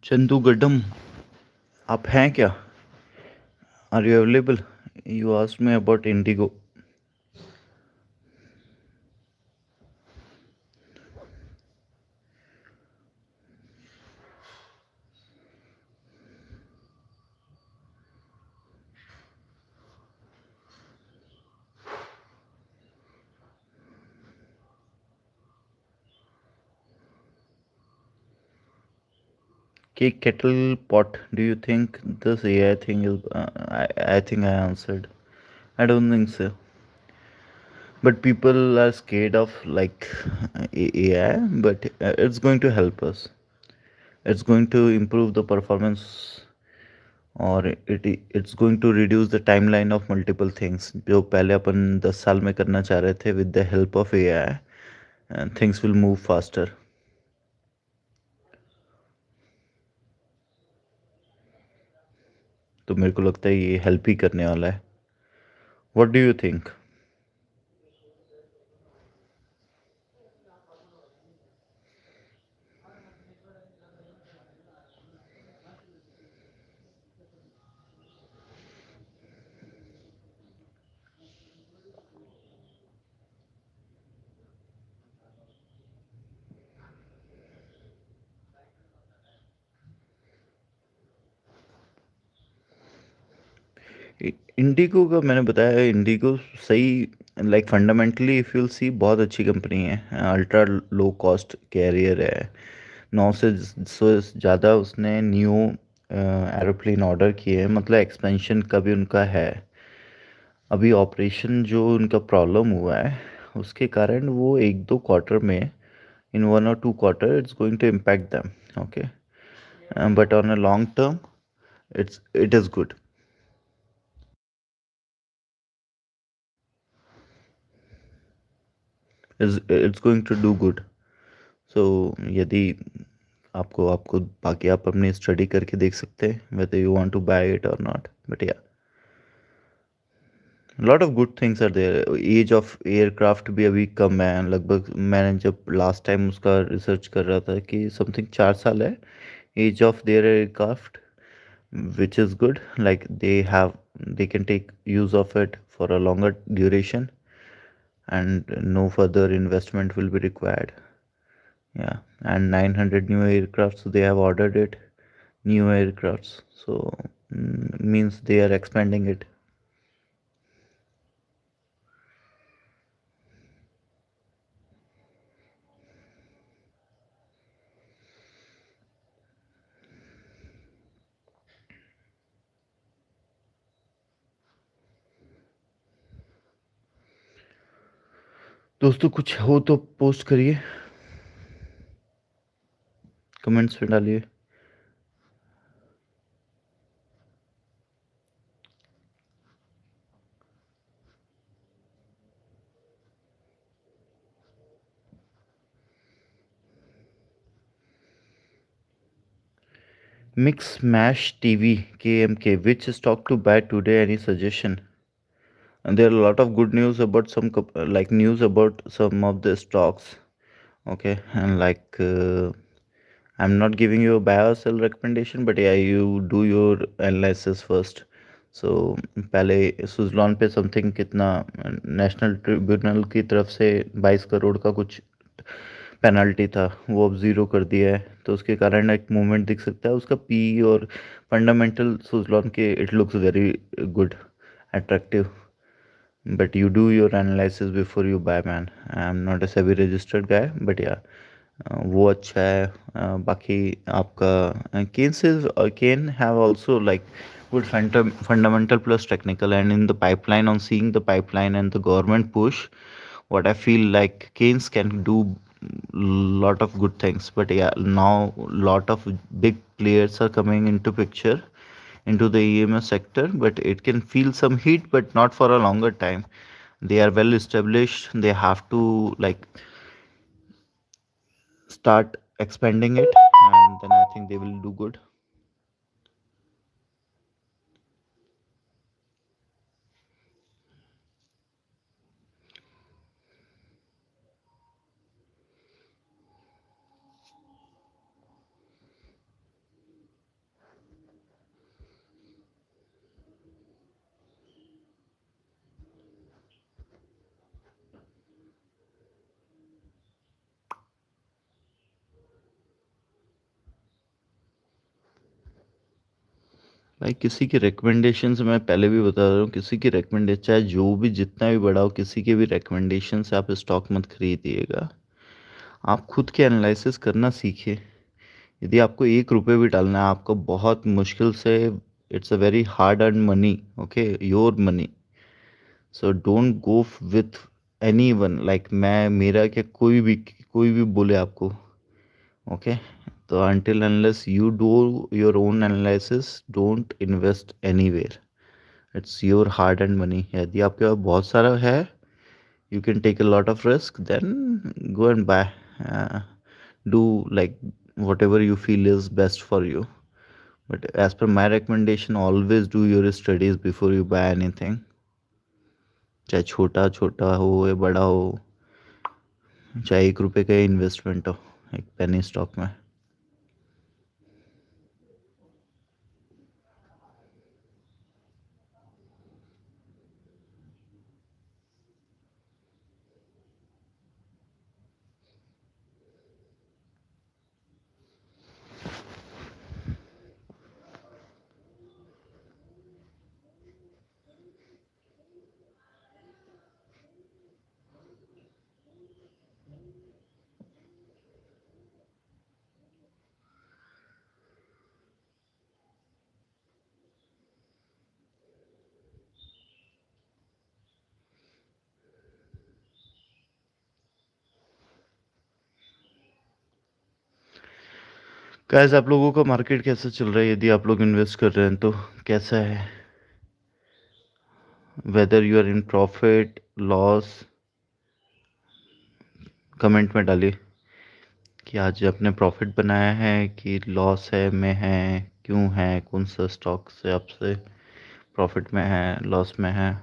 Chandu Gaddam, आप हैं क्या? Are you available? You asked me about IndiGo. कि kettle pot, do you think this AI thing is? I think I answered. I don't think so. But people are scared of like AI, but it's going to help us. It's going to improve the performance, और it's going to reduce the timeline of multiple things जो पहले अपन 10 साल में करना चाह रहे थे. With the help of AI, and things will move faster. तो मेरे को लगता है ये हेल्प ही करने वाला है. What do you think? Indigo का मैंने बताया, इंडिगो सही, like fundamentally if you'll see बहुत अच्छी कंपनी है. अल्ट्रा लो कॉस्ट कैरियर है. 9 से ज़्यादा उसने न्यू एरोप्लेन ऑर्डर किए हैं, मतलब एक्सपेंशन का भी उनका है. अभी ऑपरेशन जो उनका प्रॉब्लम हुआ है उसके कारण वो 1-2 क्वार्टर में, in 1 or 2 quarter it's going to impact them. Okay. But on a long term it is good. It's going to do good. So यदि आपको आपको बाकी आप अपनी स्टडी करके देख सकते हैं whether you want to buy it or not. But yeah, lot of good things are there. Age of aircraft भी अभी कम है. लगभग मैंने जब लास्ट टाइम उसका रिसर्च कर रहा था कि समथिंग 4 साल है age of their aircraft, which is good. Like they can take use of it for a longer duration, and no further investment will be required. Yeah, and 900 new aircrafts, so they have ordered it, new aircrafts. So means they are expanding it. दोस्तों कुछ हो तो post करिए, comments में डालिए. Mix Mash TV KMK. Which stock to buy today? Any suggestion? And there are a lot of good news about like news about some of the stocks. Okay, and like I'm not giving you a buy or sell recommendation, but yeah, you do your analysis first. So पहले सुजलॉन पे something कितना national tribunal की तरफ से 22 करोड़ का कुछ penalty था, वो अब ज़ीरो कर दिया है. तो उसके कारण एक मूवमेंट दिख सकता है उसका पी और फंडामेंटल सुजलॉन के. It looks very good, attractive. But you do your analysis before you buy, man. I'm not a SEBI registered guy, but yeah, वो अच्छा है. बाकी आपका केन से, केन have also like good fundamental plus technical, and in the pipeline, on seeing the pipeline and the government push, what I feel like Keynes can do lot of good things. But yeah, now lot of big players are coming into picture into the EMS sector, but it can feel some heat, but not for a longer time. They are well established. They have to like start expanding it, and then I think they will do good. भाई किसी की recommendation से, मैं पहले भी बता रहा हूँ, किसी की रिकमेंडेशन चाहे जो भी जितना भी बड़ा हो, किसी के भी रिकमेंडेशन से आप स्टॉक मत खरीदिएगा। आप खुद के एनालिसिस करना सीखिए। यदि आपको 1 रुपये भी डालना है, आपको बहुत मुश्किल से, it's a very hard earn money, okay, your money. So don't go with any one, like मैं, मेरा क्या, कोई भी बोले आपको, ओके। तो until unless you do your own analysis, don't invest anywhere. It's your hard earned money. यदि आपके पास बहुत सारा है, you can take a lot of risk, then go and buy. uh, do like whatever you feel is best for you, but as per my recommendation, always do your studies before you buy anything, चाहे छोटा छोटा हो या बड़ा हो, चाहे 1 रुपए का इन्वेस्टमेंट हो एक पेनी स्टॉक में। गाइस, आप लोगों का मार्केट कैसा चल रहा है? यदि आप लोग इन्वेस्ट कर रहे हैं तो कैसा है? Whether you are in profit loss, comment में डालिए कि आज आपने प्रॉफिट बनाया है कि लॉस है में है, क्यों है, कौन सा स्टॉक से आपसे प्रॉफिट में है, लॉस में है।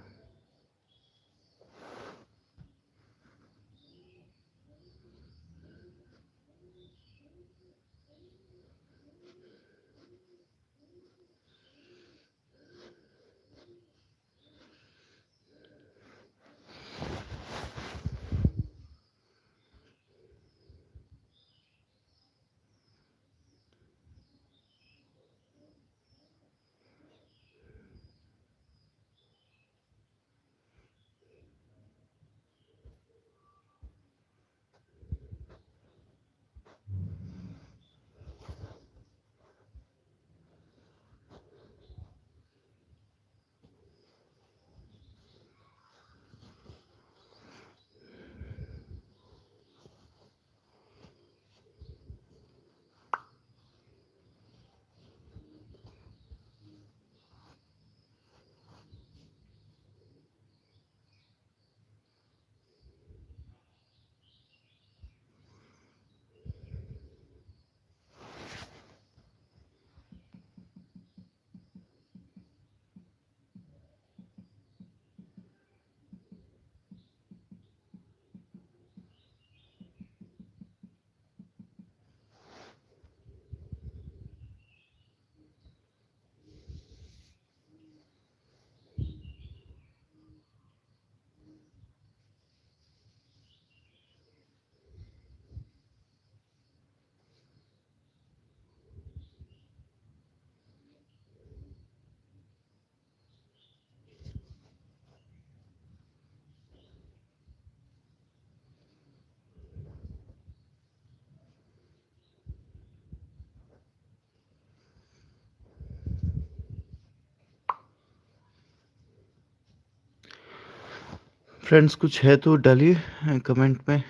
फ्रेंड्स, कुछ है तो डालिए कमेंट में।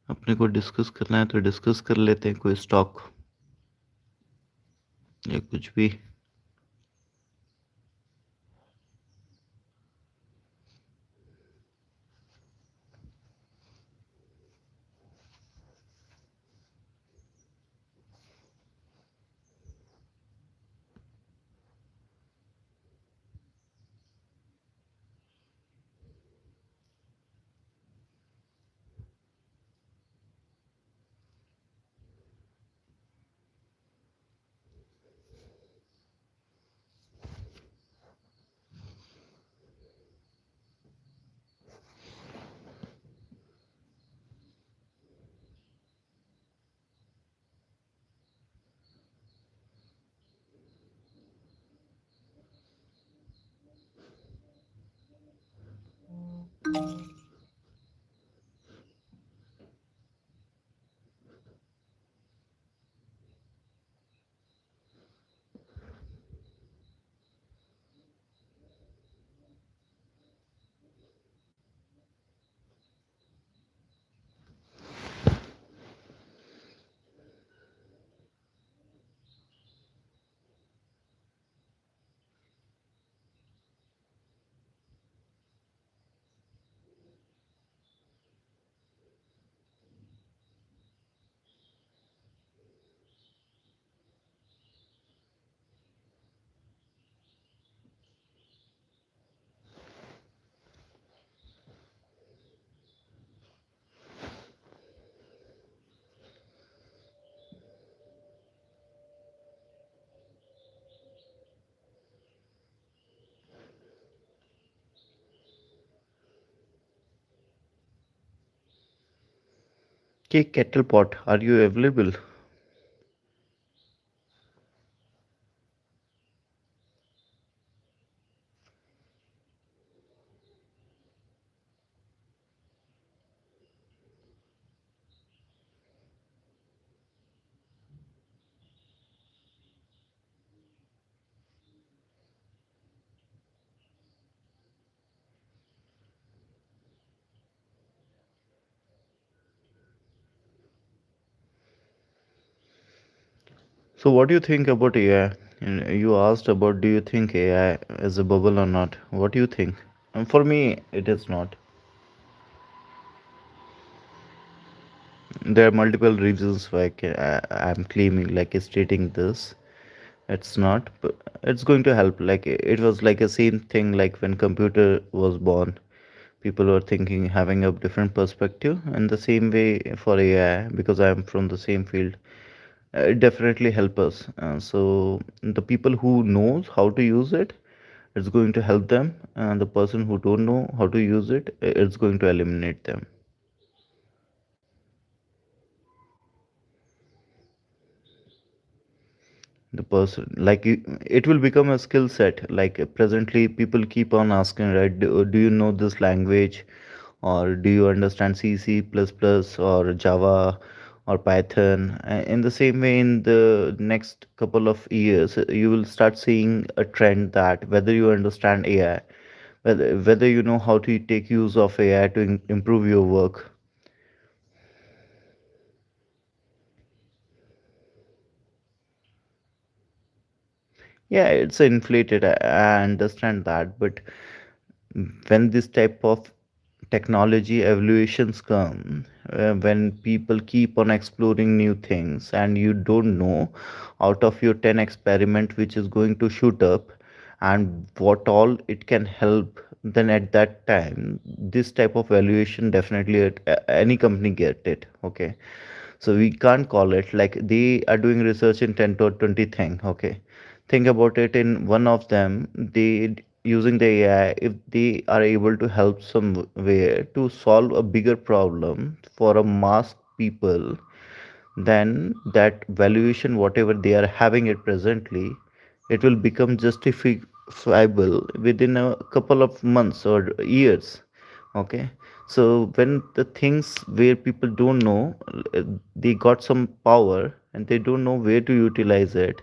अपने को डिस्कस करना है तो डिस्कस कर लेते हैं, कोई स्टॉक या कुछ भी। Cake kettle pot, are you available? So, what do you think about AI? And you asked about, do you think AI is a bubble or not? What do you think? And for me, it is not. There are multiple reasons why I'm claiming, like stating this. It's not, but it's going to help. Like it was like a same thing like when computer was born. People were thinking, having a different perspective. And the same way for AI, because I'm from the same field, it definitely help us. So the people who knows how to use it, it's going to help them. And the person who don't know how to use it, it's going to eliminate them. The person, like it will become a skill set. Like presently people keep on asking, right, do you know this language, or do you understand C, C++ or Java or Python? In the same way, in the next couple of years, you will start seeing a trend that whether you understand AI, whether you know how to take use of AI to improve your work. Yeah, it's inflated. I understand that, but when this type of technology evolutions come, when people keep on exploring new things and you don't know out of your 10 experiment which is going to shoot up and what all it can help, then at that time this type of valuation definitely any company get it. Okay, so we can't call it like they are doing research in 10 to 20 thing. Okay, think about it, in one of them they using the AI, if they are able to help somewhere to solve a bigger problem for a mass people, then that valuation whatever they are having it presently, it will become justifiable within a couple of months or years. Okay, so when the things where people don't know, uh, they got some power and they don't know where to utilize it,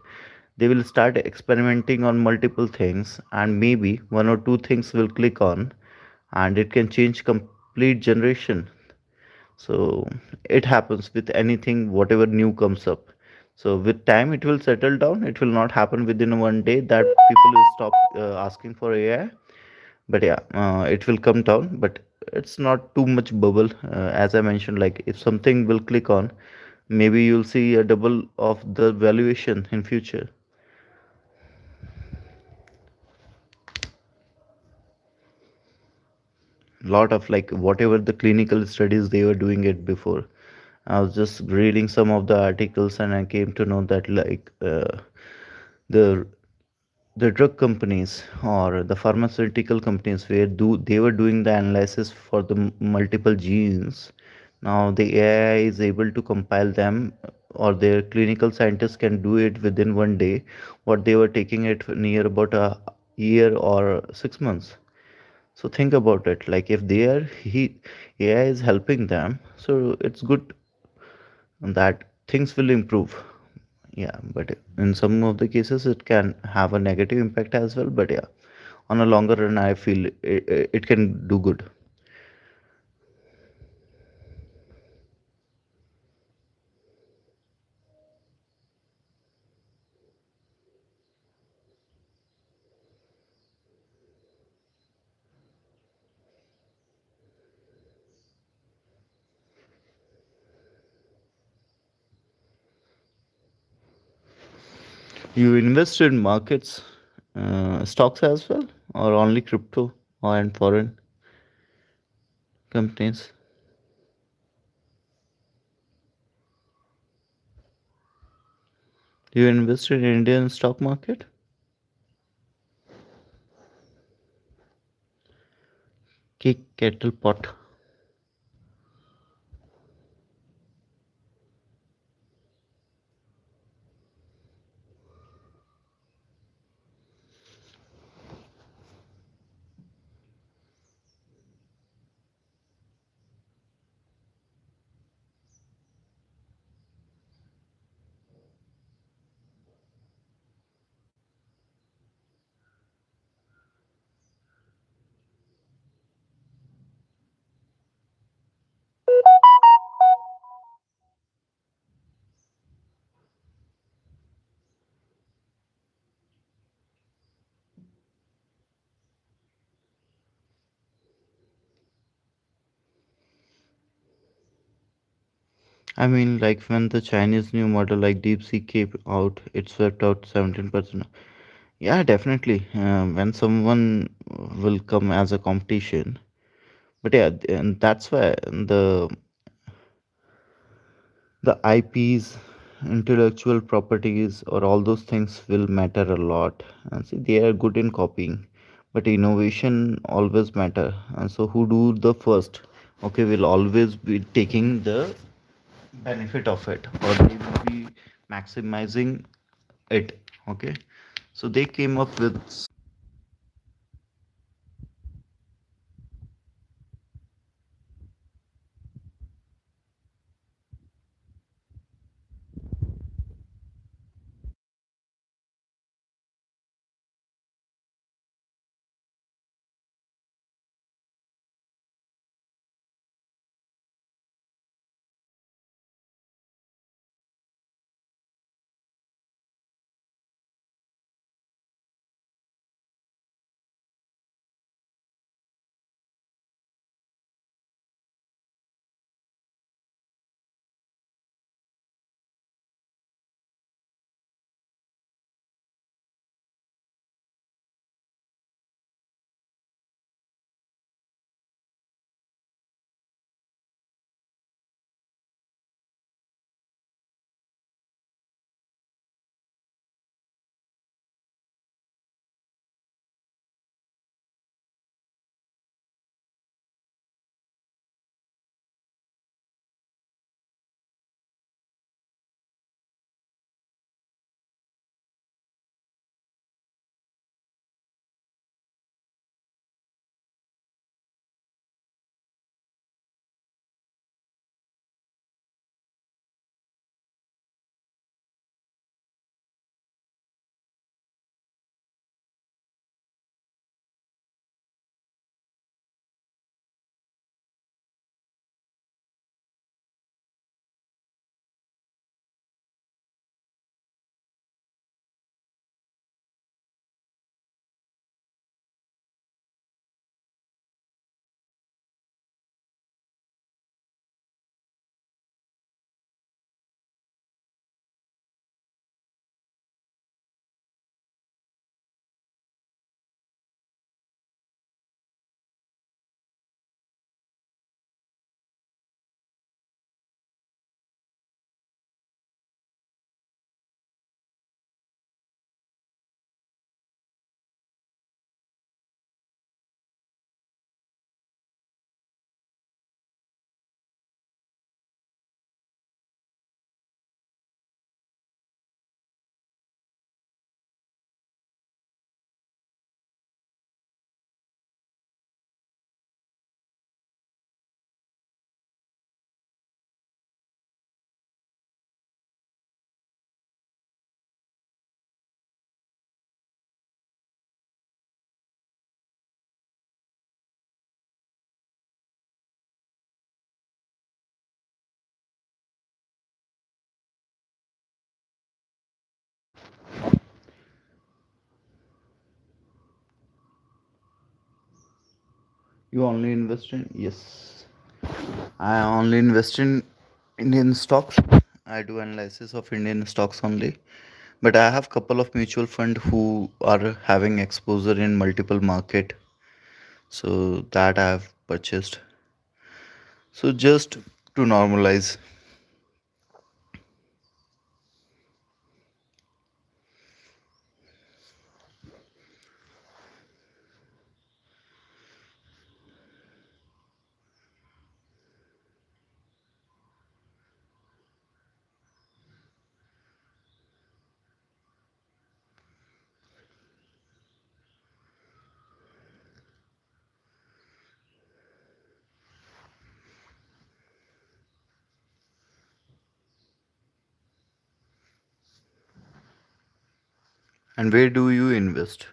they will start experimenting on multiple things, and maybe one or two things will click on, and it can change complete generation. So it happens with anything whatever new comes up. So with time it will settle down. It will not happen within one day that people will stop asking for AI. But yeah, it will come down, but it's not too much bubble. As I mentioned, like if something will click on, maybe you'll see a double of the valuation in future. Lot of like whatever the clinical studies they were doing it before. I was just reading some of the articles and I came to know that like the the drug companies or the pharmaceutical companies where do they were doing the analysis for the multiple genes. Now the AI is able to compile them, or their clinical scientists can do it within one day, what they were taking it near about a year or 6 months. So think about it, like if they are he AI is helping them, so it's good that things will improve. Yeah, but in some of the cases it can have a negative impact as well, but yeah, on a longer run I feel it can do good. You invest in markets, stocks as well, or only crypto or and foreign companies? You invest in Indian stock market? Kick kettle pot. I mean, like when the Chinese new model like DeepSeek came out, it swept out 17%. Yeah, definitely. When someone will come as a competition, but yeah, and that's why the IPs, intellectual properties, or all those things will matter a lot. And see, they are good in copying, but innovation always matter. And so, who do the first? Okay, will always be taking the benefit of it, or they will be maximizing it. Okay, so they came up with. You only invest in, yes. I only invest in Indian stocks. I do analysis of Indian stocks only. But I have couple of mutual fund who are having exposure in multiple market. So that I have purchased. So just to normalize. And where do you invest?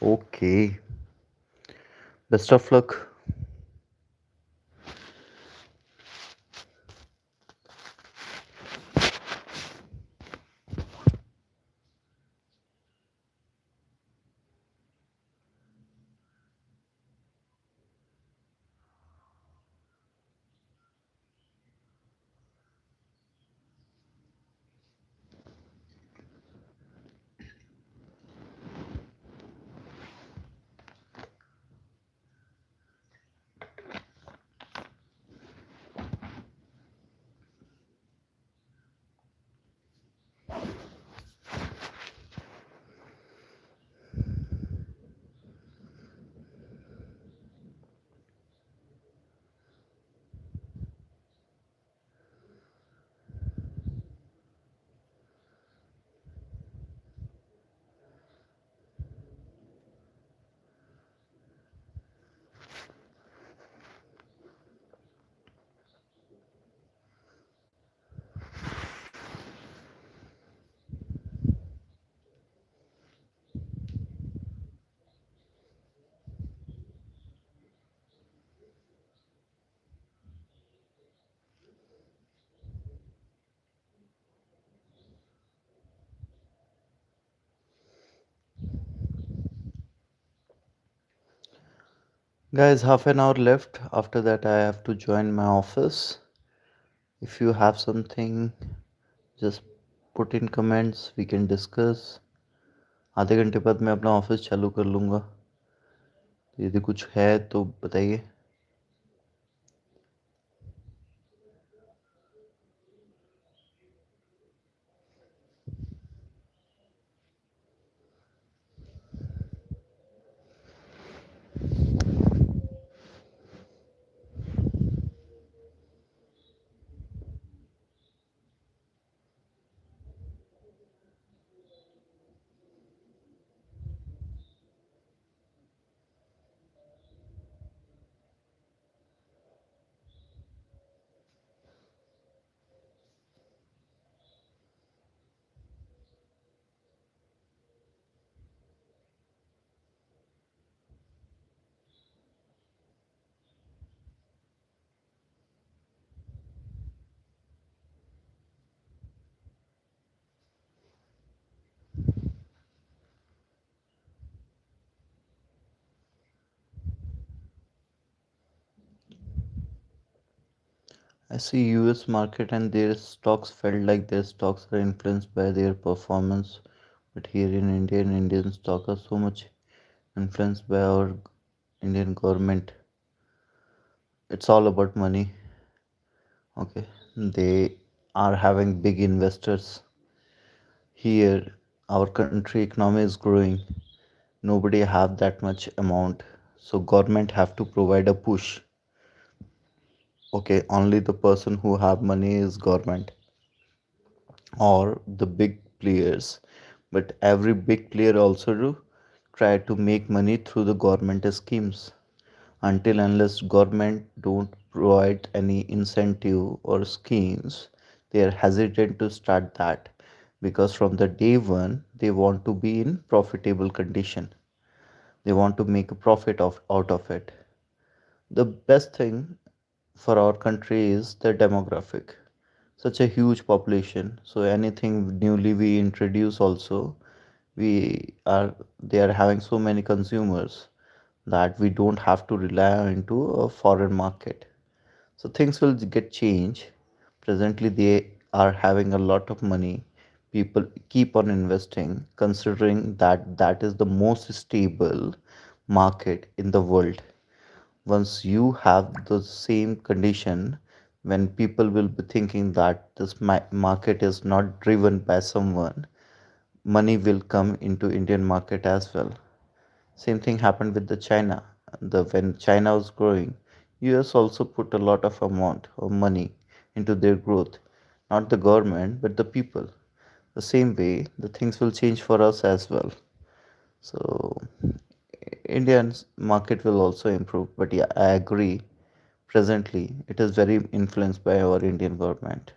Okay, best of luck. Guys, half an hour left. After that, I have to join my office. If you have something, just put in comments. We can discuss. आधे घंटे बाद मैं अपना office चालू कर लूँगा. यदि कुछ है तो बताइए. I see US market and their stocks felt like their stocks are influenced by their performance. But here in India, Indian stocks are so much influenced by our Indian government. It's all about money. Okay, they are having big investors. Here, our country economy is growing. Nobody have that much amount, so government have to provide a push. Okay, only the person who have money is government or the big players, but every big player also do try to make money through the government schemes. Until unless government don't provide any incentive or schemes, they are hesitant to start that, because from the day one they want to be in profitable condition. They want to make a profit out of it. The best thing for our country is the demographic. Such a huge population. So anything newly we introduce also, we are they are having so many consumers that we don't have to rely into a foreign market. So things will get changed. Presently they are having a lot of money. People keep on investing, considering that that is the most stable market in the world. Once you have the same condition, when people will be thinking that this market is not driven by someone, money will come into Indian market as well. Same thing happened with the China. The when China was growing, US also put a lot of amount of money into their growth. Not the government, but the people. The same way, the things will change for us as well. So Indian's market will also improve. But yeah, I agree. Presently, it is very influenced by our Indian government.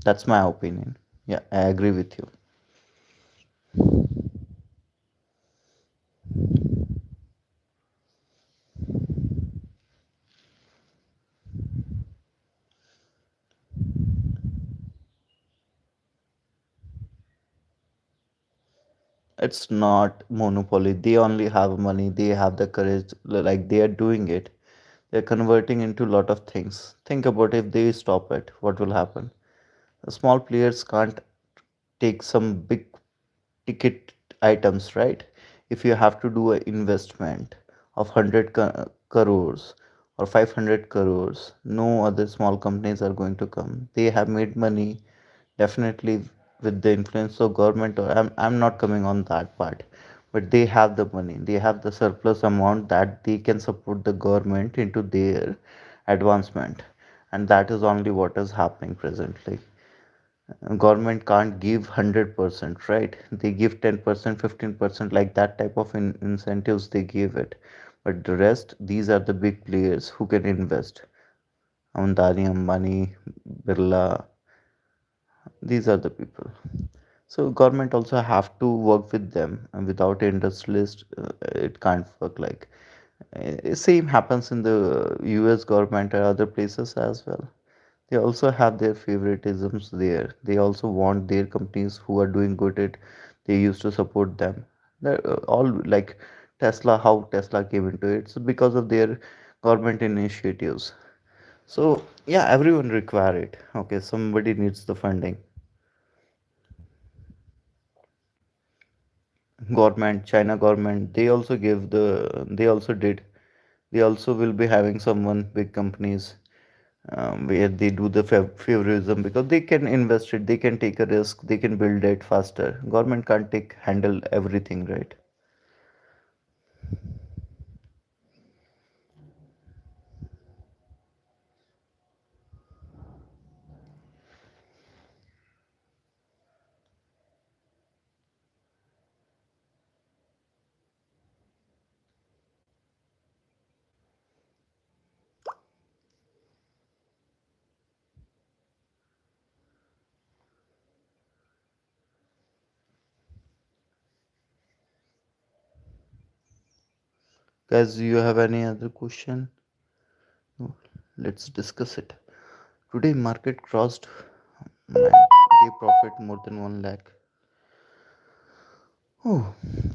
That's my opinion. Yeah, I agree with you. It's not monopoly. They only have money. They have the courage. Like they are doing it. They're converting into a lot of things. Think about if they stop it, what will happen? The small players can't take some big ticket items, right? If you have to do an investment of 100 crores or 500 crores, no other small companies are going to come. They have made money definitely with the influence of government. Or I'm not coming on that part, but they have the money. They have the surplus amount that they can support the government into their advancement, and that is only what is happening presently. Government can't give 100%, right? They give 10%, 15%, like that type of incentives they give it. But the rest, these are the big players who can invest. Amdani, Ambani, Birla, these are the people. So government also have to work with them, and without industrialist, it can't work. Like same happens in the US government or other places as well. They also have their favoritisms there. They also want their companies who are doing good at, they used to support them. They're all like Tesla, how Tesla came into it. It's because of their government initiatives. So yeah, everyone require it. Okay, somebody needs the funding. Government, China government, they also give the, they also did. They also will be having someone, big companies, where they do the favorism because they can invest it, they can take a risk, they can build it faster. Government can't take handle everything, right? Guys, do you have any other question? No. Let's discuss it. Today market crossed, man, day profit more than 1 lakh. Oh,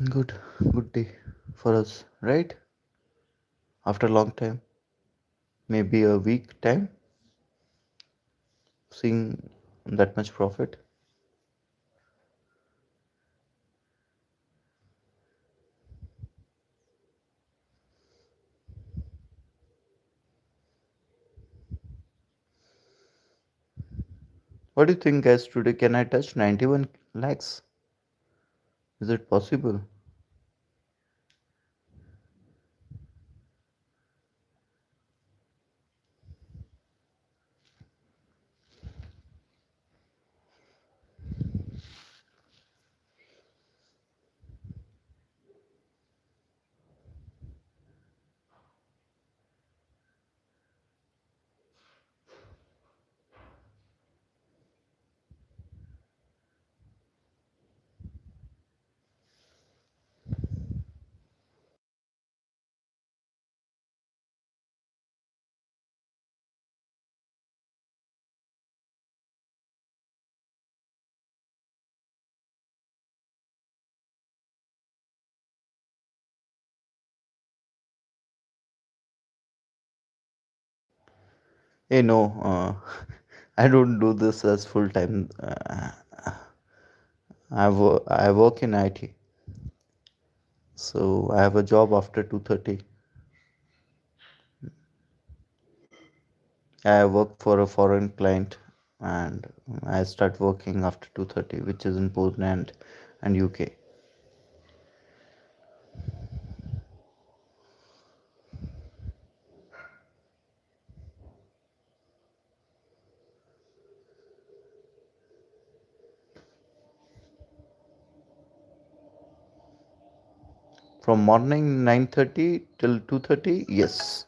good, good day for us, right? After a long time, maybe a week time, seeing that much profit. What do you think, guys? Today can I touch 91 lakhs? Is it possible? Hey, no, I don't do this as full time. I work in IT, so I have a job after 2:30. I work for a foreign client, and I start working after 2:30, which is in Poland and UK. From morning 9:30 till 2:30, yes.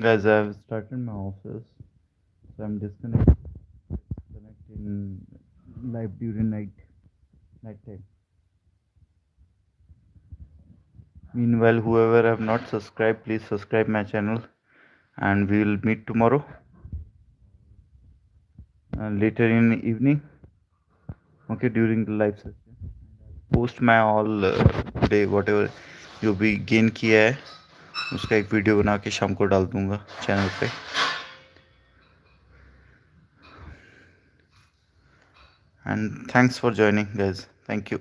Guys, I've started my office, so I'm disconnecting live during night time. Meanwhile, whoever have not subscribed, please subscribe my channel, and we will meet tomorrow later in the evening. Okay, during the live session, post my all today whatever जो भी gain किया है उसका एक video बना के शाम को डाल दूंगा चैनल पे. And thanks for joining, guys. Thank you.